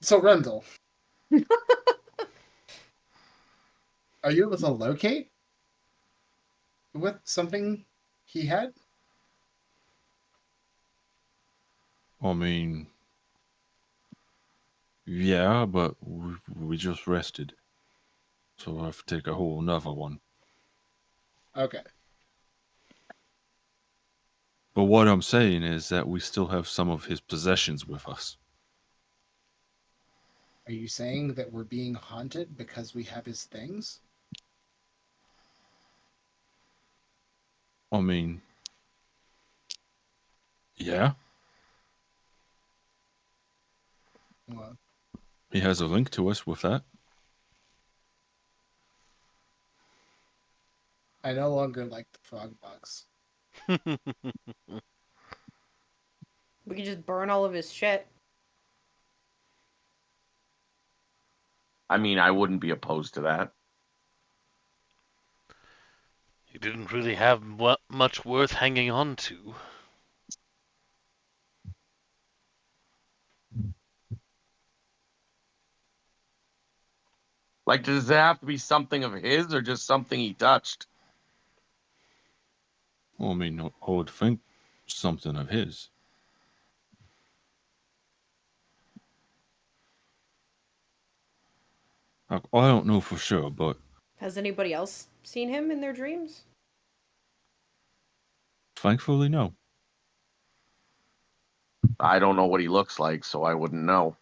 So, Rendell. Are you able to locate with something he had?
I mean, yeah, but we just rested. So I have to take a whole another one.
Okay.
But what I'm saying is that we still have some of his possessions with us.
Are you saying that we're being haunted because we have his things?
I mean, yeah,
Well,
he has a link to us with that.
I no longer like the frog box.
We can just burn all of his shit.
I mean, I wouldn't be opposed to that.
He didn't really have much worth hanging on to.
Like, does it have to be something of his or just something he touched?
Well, I mean, I would think something of his. I don't know for sure, but
Has anybody else seen him in their dreams?
thankfully, no.
I don't know what he looks like, so I wouldn't know.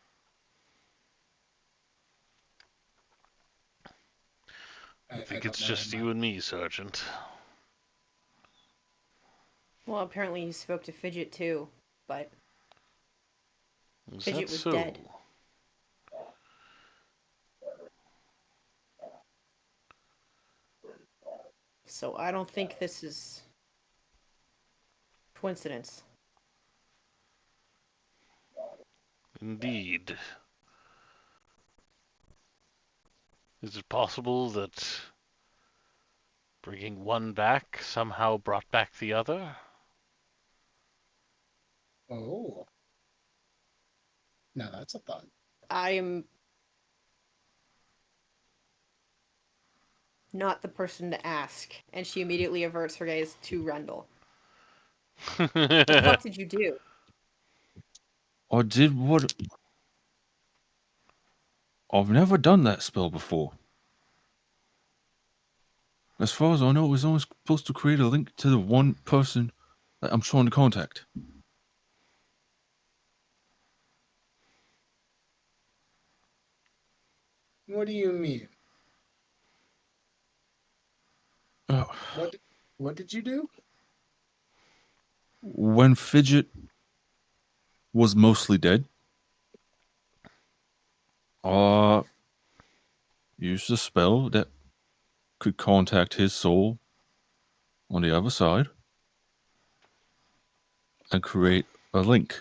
I think
don't
it's
know
just
him.
you and me, Sergeant.
Well, apparently he spoke to Fidget too, but
Is
Fidget
that
was
so?
dead. So I don't think this is coincidence.
Indeed. Is it possible that bringing one back somehow brought back the other?
Oh. Now that's a thought.
I am not the person to ask. And she immediately averts her gaze to Rendell. What the fuck did you do?
I did what. I've never done that spell before. As far as I know, it was only supposed to create a link to the one person that I'm trying to contact.
What do you mean?
Uh,
What did you do?
when Fidget was mostly dead, I used a spell that could contact his soul on the other side and create a link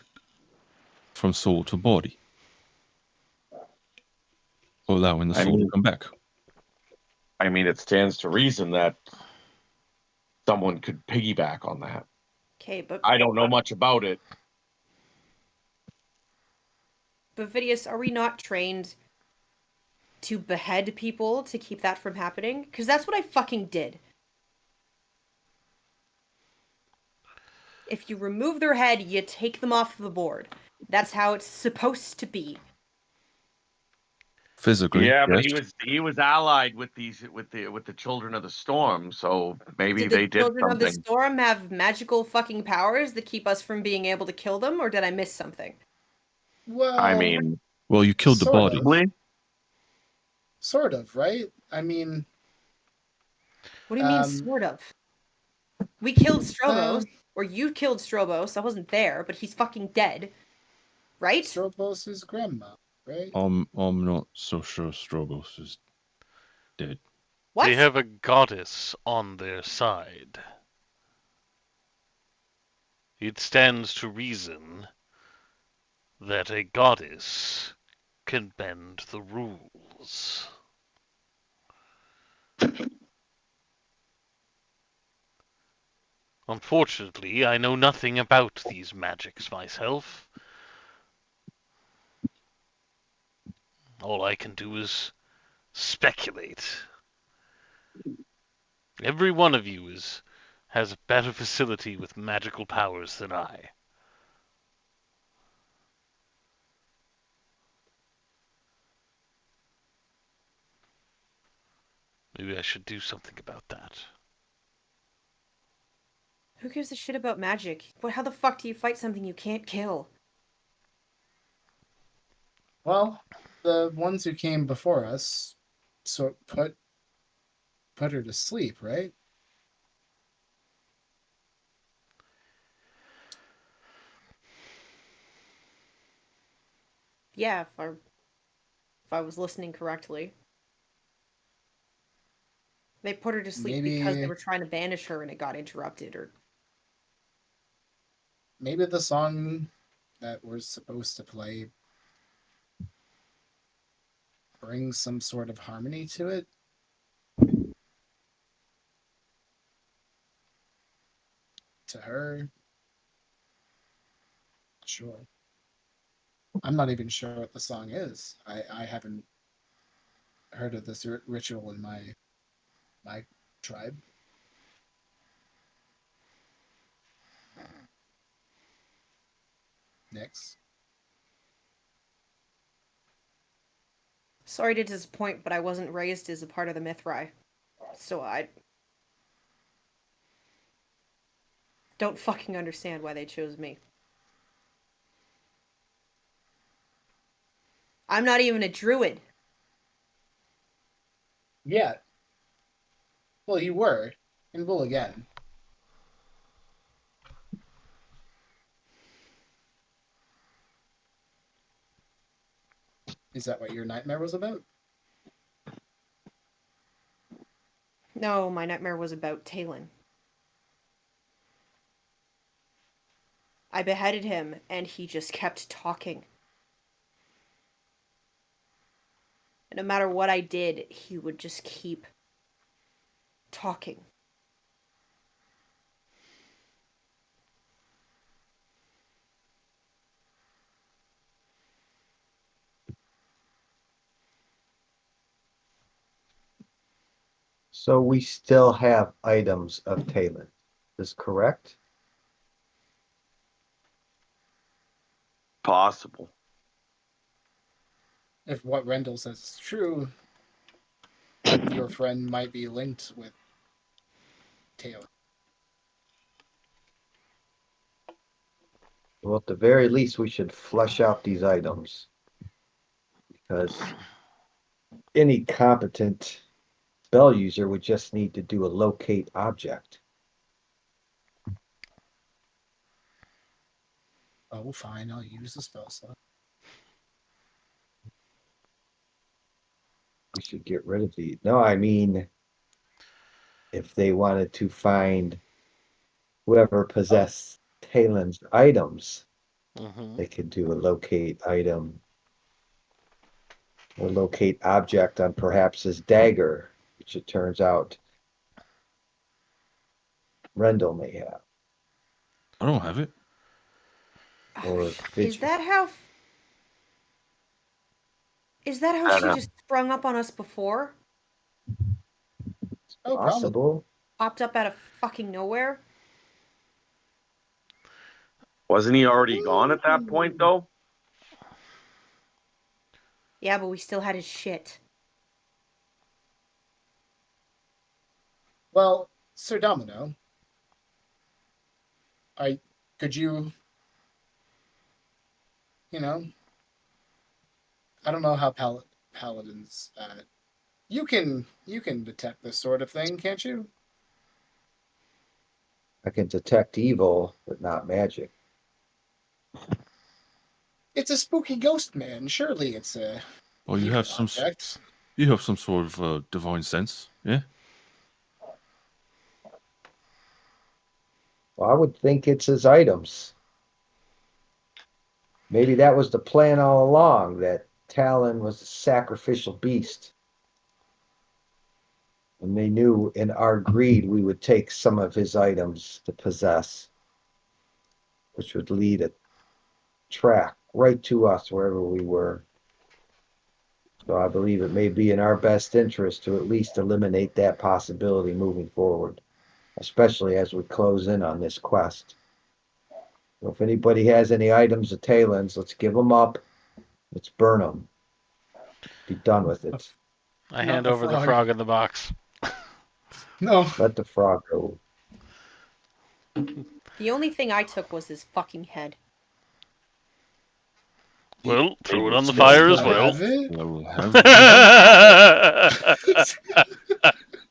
from soul to body, allowing the
I
soul to
mean-
come back.
I mean, it stands to reason that someone could piggyback on that.
Okay, but
I don't know much about it.
Vidius, are we not trained to behead people to keep that from happening? Because that's what I fucking did. If you remove their head, you take them off the board. That's how it's supposed to be.
Physically,
Yeah, but
yes.
he was allied with the children of the storm, so maybe
Did the
they did
children of the
something.
storm have magical fucking powers that keep us from being able to kill them, or did I miss something?
Well,
I mean,
Well, you killed the
sort
body.
of.
probably.
Sort of, right? I mean,
What do you mean,
Um,
sort of? We killed Strobos,
uh,
or you killed Strobos. I wasn't there, but he's fucking dead. Right?
Strobos' grandma, right?
I'm not so sure Strobos is dead.
What?
They have a goddess on their side. It stands to reason that a goddess can bend the rules. Unfortunately, I know nothing about these magics myself. All I can do is speculate. Every one of you has a better facility with magical powers than I. Maybe I should do something about that.
Who gives a shit about magic? But how the fuck do you fight something you can't kill?
Well, the ones who came before us so put her to sleep, right?
Yeah, if I was listening correctly. They put her to sleep because they
Maybe
were trying to banish her and it got interrupted, or
maybe the song that we're supposed to play brings some sort of harmony to it. To her. Sure. I'm not even sure what the song is. I haven't heard of this ritual in my tribe. Next.
sorry to disappoint, but I wasn't raised as a part of the Mithrai. So I don't fucking understand why they chose me. I'm not even a druid.
Yeah. Well, you were, and will again. Is that what your nightmare was about?
No, my nightmare was about Talon. I beheaded him, and he just kept talking. And no matter what I did, he would just keep talking.
So we still have items of Talon. Is correct?
Possible.
If what Rendell says is true, your friend might be linked with Taylor.
Well, at the very least, we should flesh out these items. Because any competent spell user would just need to do a locate object.
Oh, fine, I'll use the spell slot.
We should get rid of these. No, I mean, if they wanted to find whoever possessed Talon's items,
Mm-hmm.
they could do a locate item or locate object on perhaps his dagger, which which it turns out Rendell may have.
I don't have it.
Or
Is
Fidget.
that how? Is that how
I
she
know.
just sprung up on us before?
Oh, probably.
Possible.
Popped up out of fucking nowhere.
Wasn't he already gone at that point, though?
Yeah, but we still had his shit.
Well, Sir Domino, could you, I don't know how paladins. You can detect this sort of thing, can't you?
I can detect evil, but not magic.
It's a spooky ghost man. Surely it's a
Well, you
evil
have some
object.
sort of divine sense, yeah?
Well, I would think it's his items. Maybe that was the plan all along, that Talon was a sacrificial beast. And they knew in our greed we would take some of his items to possess, which would lead a track right to us wherever we were. So I believe it may be in our best interest to at least eliminate that possibility moving forward, especially as we close in on this quest. So if anybody has any items of Talon's, let's give them up. Let's burn them. Be done with it.
I
Not
hand
the
over the
frog.
frog in the box.
No.
Let the frog go.
The only thing I took was his fucking head.
Well, throw it on the
Still
fire as
You
well.
have it?
I will have it.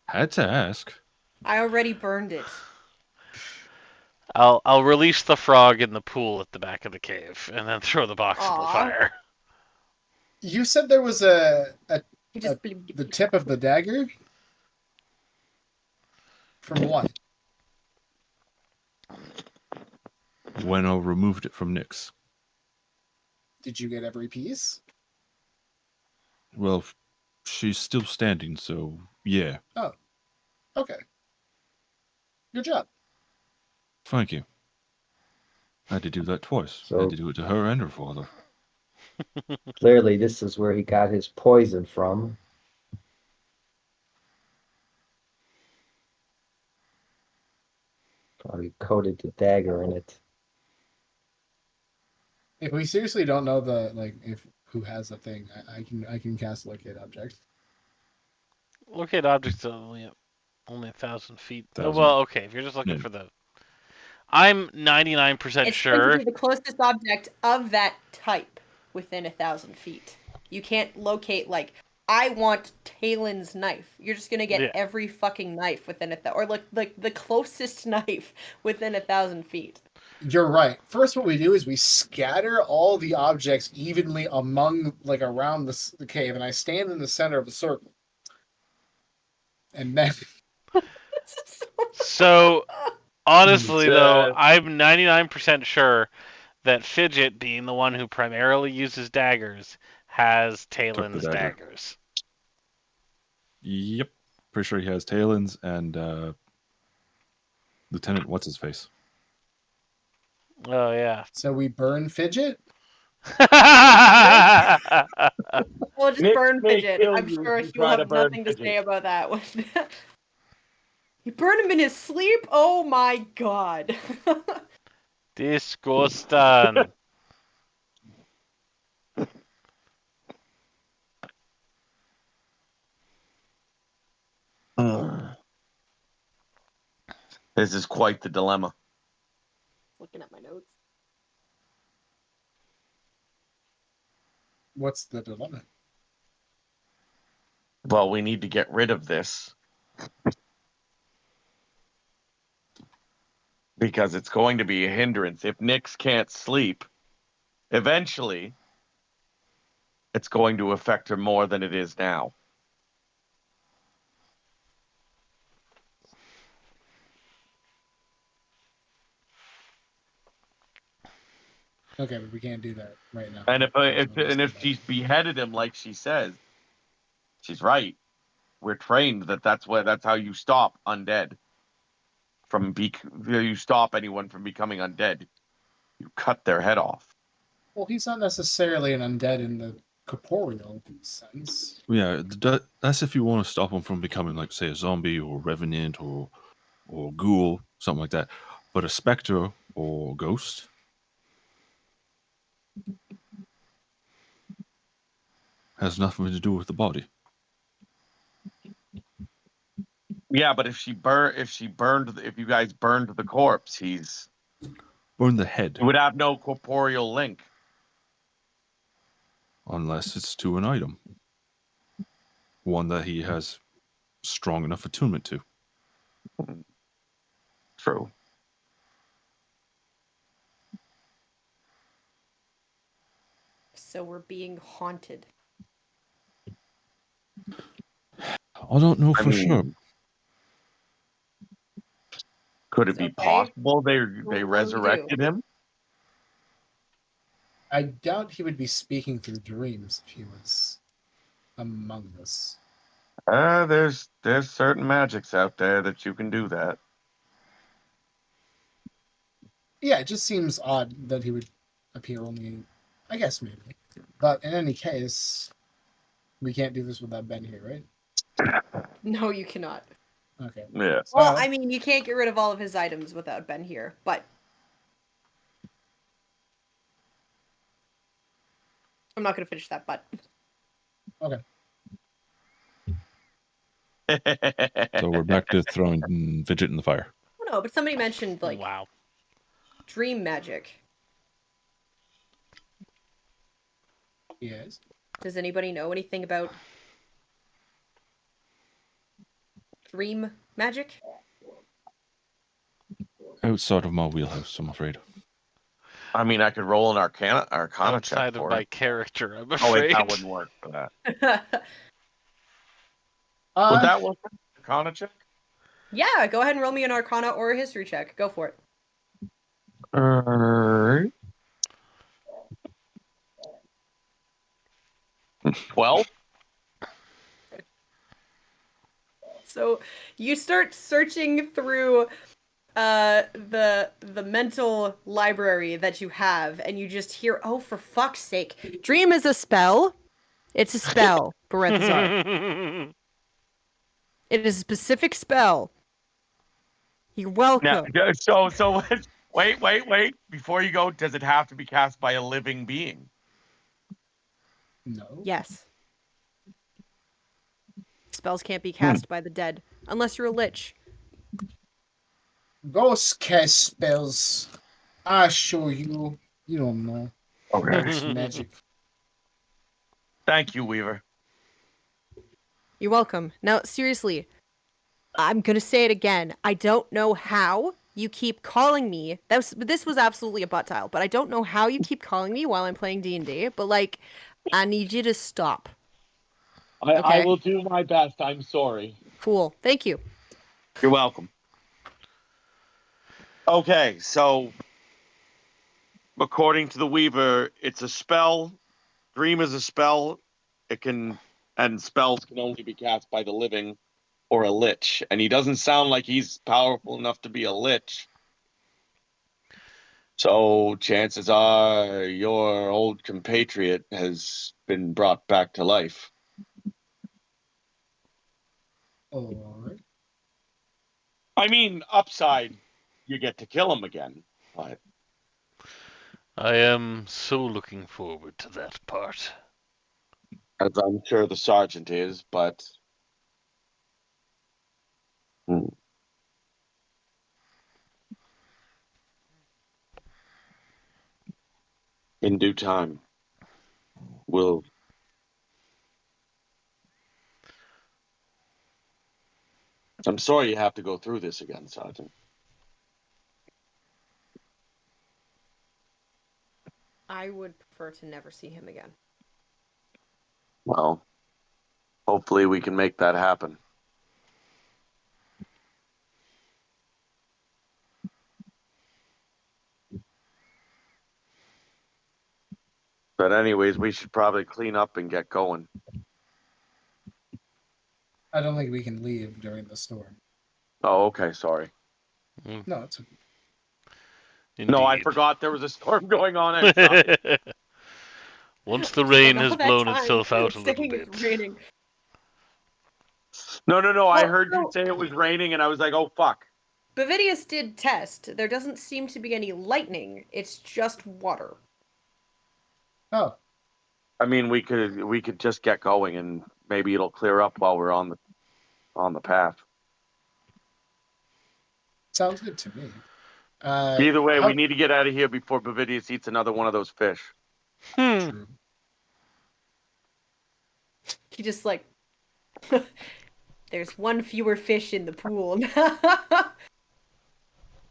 Had to ask.
I already burned it.
I'll release the frog in the pool at the back of the cave, and then throw the box in the
Aw.
fire.
You said there was the
He just
tip of the dagger? From what?
When I removed it from Nyx.
Did you get every piece?
Well, she's still standing, so yeah.
Oh. Okay. Good job.
Thank you. I had to do that twice. I
So-
had to do it to her and her father.
Clearly, this is where he got his poison from. Probably coated the dagger in it.
If we seriously don't know if who has the thing, I can cast locate object.
Locate objects only 1,000 feet. Oh,
1,000.
well, okay. If you're just looking
Yeah.
for the, I'm 99%
It's going to
sure.
be the closest object of that type within 1,000 feet. You can't locate I want Talon's knife. You're just gonna get
Yeah.
every fucking knife within or the closest knife within 1,000 feet.
You're right. First, what we do is we scatter all the objects evenly among, around the cave, and I stand in the center of the circle. And then,
So, honestly, though,
Uh,
I'm 99% sure that Fidget, being the one who primarily uses daggers, has Talon's
dagger.
daggers.
Yep. Pretty sure he has Talon's and Lieutenant What's his face.
Oh, yeah.
so we burn Fidget.
We'll just
Nick
burn
may
Fidget.
kill
I'm
you
sure
if you
he will
try to
have
burn
nothing to
Fidget.
say about that one. You burn him in his sleep? Oh my god.
Disgusting.
This is quite the dilemma.
Looking at my notes.
What's the dilemma?
Well, we need to get rid of this because it's going to be a hindrance. If Nyx can't sleep, eventually it's going to affect her more than it is now.
Okay, but we can't do that right now.
And if she's beheaded him like she says, she's right. we're trained that's how you stop undead you stop anyone from becoming undead. You cut their head off.
Well, he's not necessarily an undead in the corporeal sense.
Yeah, that's if you want to stop him from becoming, like, say, a zombie or revenant or ghoul, something like that. But a specter or ghost, has nothing to do with the body.
Yeah, but if you guys burned the corpse, he
Burn the head,
would have no corporeal link.
unless it's to an item. One that he has strong enough attunement to.
True.
So we're being haunted.
I don't know for sure.
Could it
It's
be
okay.
possible they
What do we do?
resurrected him?
I doubt he would be speaking through dreams if he was among us.
There's certain magics out there that you can do that.
Yeah, it just seems odd that he would appear only. I guess maybe, but in any case, we can't do this without Ben here, right?
No, you cannot.
Okay.
Yeah.
Well,
So-
I mean, you can't get rid of all of his items without Ben here, but I'm not going to finish that. But
Okay.
So we're back to throwing Fidget in the fire.
oh, no, but somebody mentioned like
Wow.
dream magic.
Yes.
Does anybody know anything about dream magic?
Outside of my wheelhouse, I'm afraid.
I mean, I could roll an Arcana check
Outside of
for
my
it.
character, I'm
Oh wait,
afraid.
that wouldn't work for that. Would that work for Arcana check?
Yeah, go ahead and roll me an Arcana or a History check. Go for it.
Alright. 12?
So you start searching through the mental library that you have, and you just hear, oh, for fuck's sake, dream is a spell. It's a spell, Barenthazar. It is a specific spell. You're welcome.
Now, so wait. Before you go, does it have to be cast by a living being?
No.
Yes. Spells can't be cast by the dead unless you're a lich.
Ghost cast spells. I show you. You don't know.
Okay.
It's magic.
Thank you, Weaver.
You're welcome. Now, seriously, I'm gonna say it again. I don't know how you keep calling me. This was absolutely a butt dial, but I don't know how you keep calling me while I'm playing D&D. But like, I need you to stop.
I
Okay.
will do my best. I'm sorry.
Cool. Thank you.
You're welcome. Okay, so according to the Weaver, it's a spell. Dream is a spell. And spells can only be cast by the living or a lich. And he doesn't sound like he's powerful enough to be a lich. So chances are your old compatriot has been brought back to life.
Alright.
I mean, upside, you get to kill him again. But
I am so looking forward to that part.
as I'm sure the sergeant is, but in due time, we'll. I'm sorry you have to go through this again, Sergeant.
I would prefer to never see him again.
Well, hopefully we can make that happen. But anyways, we should probably clean up and get going.
I don't think we can leave during the storm.
Oh, okay. Sorry.
No, it's okay.
No, I
Indeed.
forgot there was a storm going on outside.
Once the
Spent
rain
all
has
that
blown
time
itself out a little
saying
bit.
it's raining.
No. I
Well,
heard you
so-
say it was raining, and I was like, "Oh fuck."
Bavidius did test. There doesn't seem to be any lightning. It's just water.
Oh,
I mean, we could just get going, and maybe it'll clear up while we're on the path.
sounds good to me.
Either way,
how
we need to get out of here before Bavidius eats another one of those fish.
true?
He just like, there's one fewer fish in the pool. I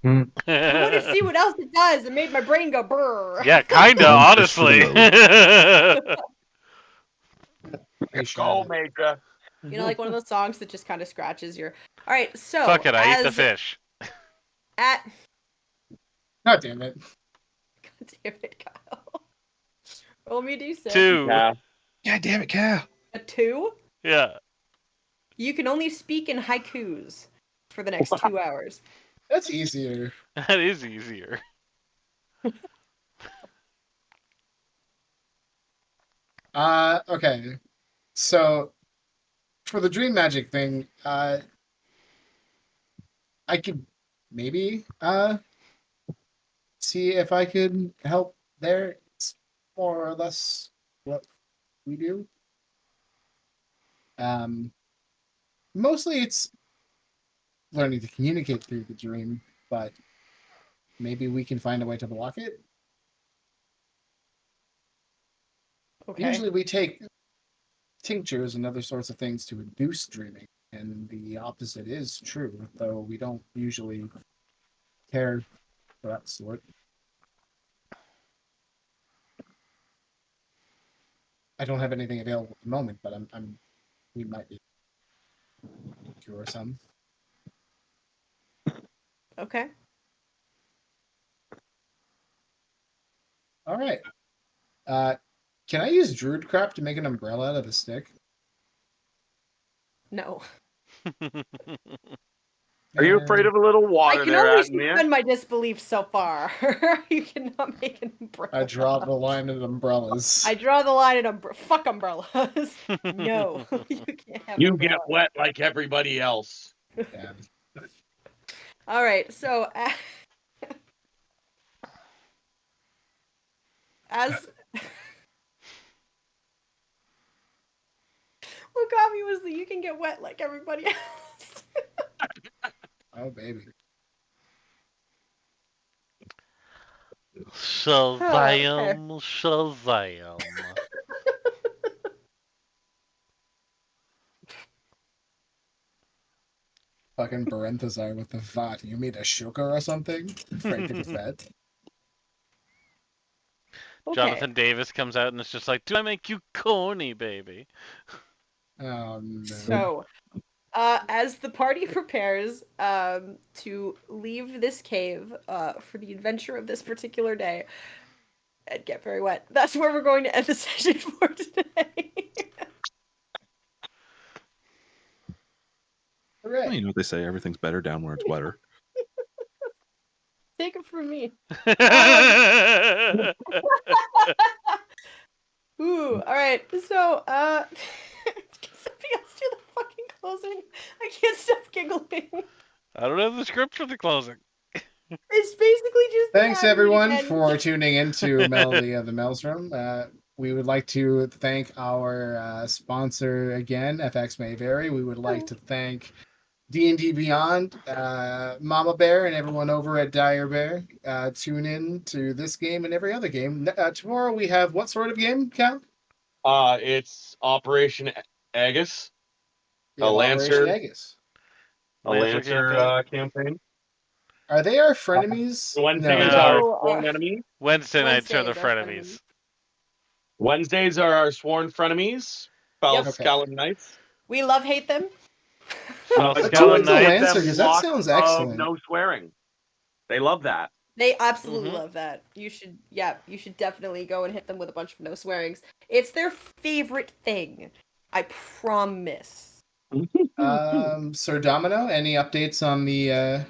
want to see what else it does. It made my brain go brr.
Yeah, kinda,
One fish for
honestly.
the
Hey,
Go,
Shadow.
Major.
You know, like one of those songs that just kind of scratches your. All right, so
Fuck it, I eat the
as
fish.
at
God damn it!
God damn it, Kyle. Roll me a d6.
2.
Yeah.
God damn it, Cal!
A 2.
Yeah.
You can only speak in haikus for the next 2 hours.
That's easier.
That is easier.
Okay. So for the dream magic thing, I could maybe see if I could help there. It's more or less what we do. Mostly it's learning to communicate through the dream, but maybe we can find a way to block it.
Okay.
Usually we take tinctures and other sorts of things to induce dreaming, and the opposite is true, though we don't usually care for that sort. I don't have anything available at the moment, but we might be able to cure some.
Okay.
All right. Can I use druid crap to make an umbrella out of a stick?
No.
Are you afraid of a little water
I can
there,
only
Admir?
suspend my disbelief so far. You cannot make an umbrella.
I draw the line of umbrellas.
I draw the line at fuck umbrellas. No, you can't have
You
umbrella.
get wet like everybody else.
Yeah.
All right, so as what got me was that you can get wet like everybody else.
Oh baby.
Shazam, Shazam.
Fucking Barenthazar with the vat. You made a sugar or something? Afraid to be fed?
Okay.
Jonathan Davis comes out and it's just like, do I make you corny, baby?
Oh no.
So, as the party prepares to leave this cave for the adventure of this particular day and get very wet, that's where we're going to end the session for today.
Hooray.
Well, you know what they say, everything's better down where it's wetter.
Take it from me. Ooh, all right. So, can somebody else do the fucking closing? I can't stop giggling.
I don't have the script for the closing.
It's basically just.
Thanks
the ad read
everyone
again.
for tuning into Melody of the Maelstrom. We would like to thank our sponsor again, FX May Vary. We would like to thank D&D Beyond, Mama Bear, and everyone over at Dire Bear. Tune in to this game and every other game. Tomorrow we have what sort of game, Cal?
It's Operation Agus,
We have
Lancer.
Operation Aegis.
a
Lancer
Lancer campaign.
Are they our frenemies?
Wednesdays
No.
are
No,
sworn enemies.
Wednesday nights are the
Wednesdays are
frenemies.
Wednesdays are our sworn frenemies. Fellow
Yep.
Okay.
Skeleton Knights.
We love hate them.
Fellow
But
Skeleton
towards the
Knights.
Lancer, because that
Lots
sounds
of
excellent.
No swearing. They love that.
They absolutely
Mhm.
love that. You should definitely go and hit them with a bunch of no swearings. It's their favorite thing. I promise.
Sir Domino, any updates on the?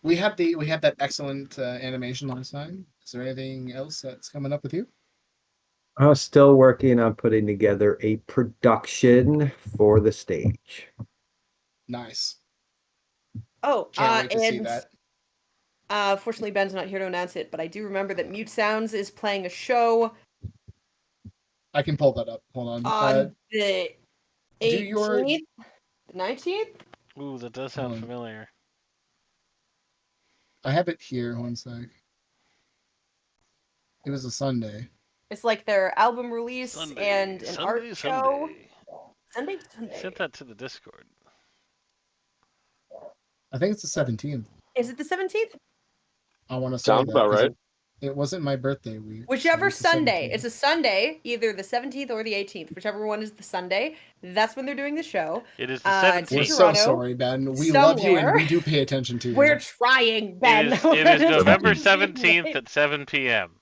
We had that excellent animation last time. Is there anything else that's coming up with you?
I'm still working on putting together a production for the stage.
Nice.
Oh,
Can't wait to see
and
that.
fortunately Ben's not here to announce it, but I do remember that Mute Sounds is playing a show
I can pull that up. Hold on.
on the
do your-
18th, the 19th.
Ooh, that does sound
Hold on.
familiar.
I have it here. One sec. It was a Sunday.
It's like their album release
Sunday,
and an art
Sunday,
show.
Sunday.
Sunday.
Sent that to the Discord.
I think it's the 17th.
Is it the 17th?
I want to say
Sounds
that,
about
'cause
right.
It wasn't my birthday week. so
Whichever
it's the
Sunday.
17th.
It's a Sunday, either the 17th or the 18th. Whichever one is the Sunday, that's when they're doing the show.
It is the
It's in
We're
17th.
so
Toronto,
sorry, Ben. We love you and
somewhere.
we do pay attention to you.
We're trying, Ben.
It is November
Seventeenth.
17th at 7 p.m.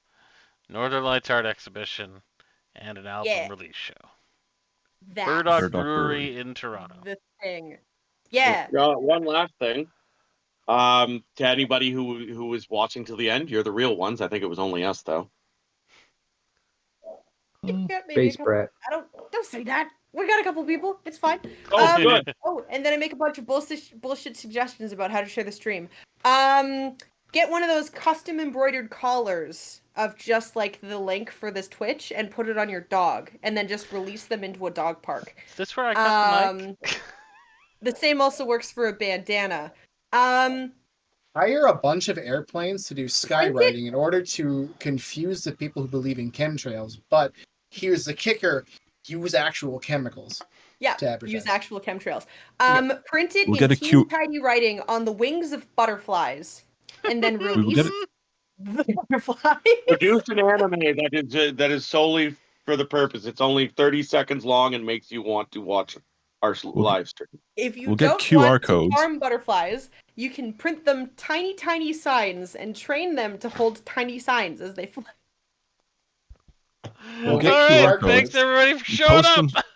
Northern Lights Art Exhibition and an album
Yeah.
release show.
That's
Burdock
Burdock
Brewery in Toronto.
the thing. Yeah.
One last thing. To anybody who was watching till the end, you're the real ones. I think it was only us though.
You got maybe a
Space
couple.
Brat.
Don't say that. We got a couple people. It's fine.
Oh, good.
Oh, and then I make a bunch of bullshit suggestions about how to share the stream. Get one of those custom embroidered collars of just like the link for this Twitch and put it on your dog, and then just release them into a dog park.
Is this where I cut the mic?
The same also works for a bandana.
Hire a bunch of airplanes to do
Print it.
skywriting in order to confuse the people who believe in chemtrails. But here's the kicker: use actual chemicals.
Yeah,
To advertise.
use actual chemtrails.
Yeah.
Print it
We'll
in
get a
teeny
cute-
tiny writing on the wings of butterflies, and then
will
release
get
the butterflies.
Produce an anime that is solely for the purpose. It's only 30 seconds long and makes you want to watch our live stream.
If you
We'll get
don't
QR
want
codes.
to farm butterflies, you can print them tiny signs and train them to hold tiny signs as they fly.
We'll get
All
QR
right, thanks
codes.
everybody for showing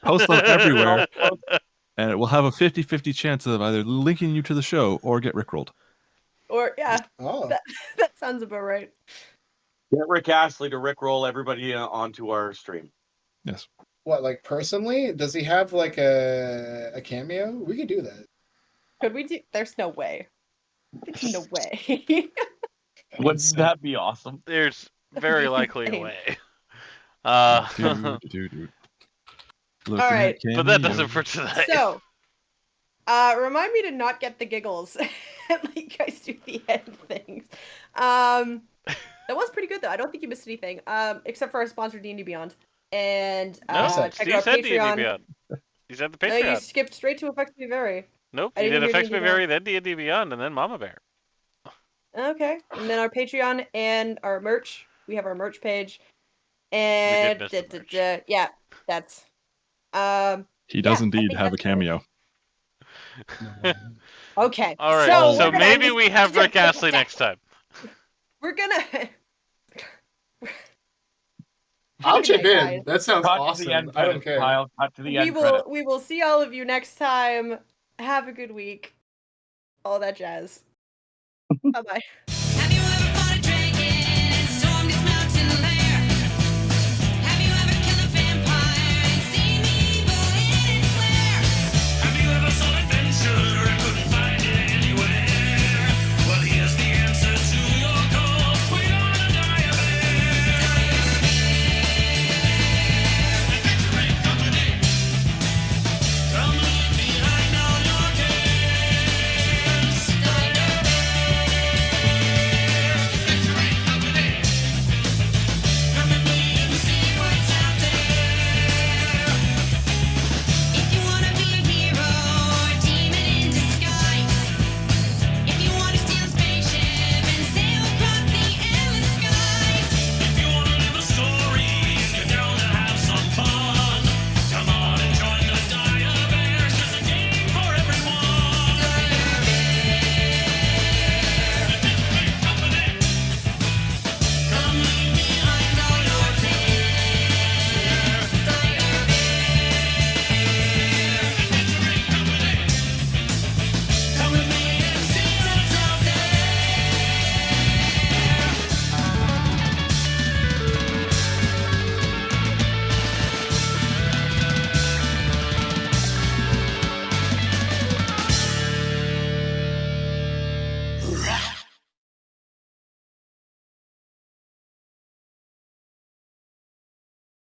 Post
up.
them everywhere, and it will have a 50-50 chance of either linking you to the show or get rickrolled.
Or yeah,
Oh,
that sounds about right.
Get Rick Astley to rickroll everybody onto our stream.
Yes.
what? Like personally, does he have like a cameo? We could do that.
Could we do? There's no way. There's no way.
Wouldn't that be awesome?
There's very likely a
Insane.
way.
Dude.
All right.
But that does it for tonight.
So, remind me to not get the giggles and let you guys do the end things. That was pretty good though. I don't think you missed anything. Except for our sponsor D&D Beyond. And
No,
Steve
check
Steve
out
said D&D
Patreon.
Beyond. He said the
No, you
Patreon.
skipped straight to Effects Me Vary.
Nope,
I
you
didn't
did
hear
Effects Me
D&D
Vary, then D&D Beyond, and then Mama Bear.
Okay. And then our Patreon and our merch. We have our merch page.
We
And
did miss the merch.
yeah, that's
He does
Yeah, I
indeed
think
have a
that's
cameo.
No way.
okay.
All right,
So,
so
we're gonna
maybe
end
we
this-
have Rick Astley next time.
We're gonna
I'll
Have a good
chip
night,
in.
guys.
That sounds
Cut to
awesome.
the end
I don't
credits,
care.
Kyle. Cut to the end credits.
we will see all of you next time. Have a good week. All that jazz. Bye bye.
Have you ever fought a dragon and stormed its mountain lair? Have you ever killed a vampire and seen the evil in its lair? Have you ever sought adventure and couldn't find it anywhere? Well, here's the answer to your call. We don't die of Adventuring company. Come leave behind all your cares. Rah!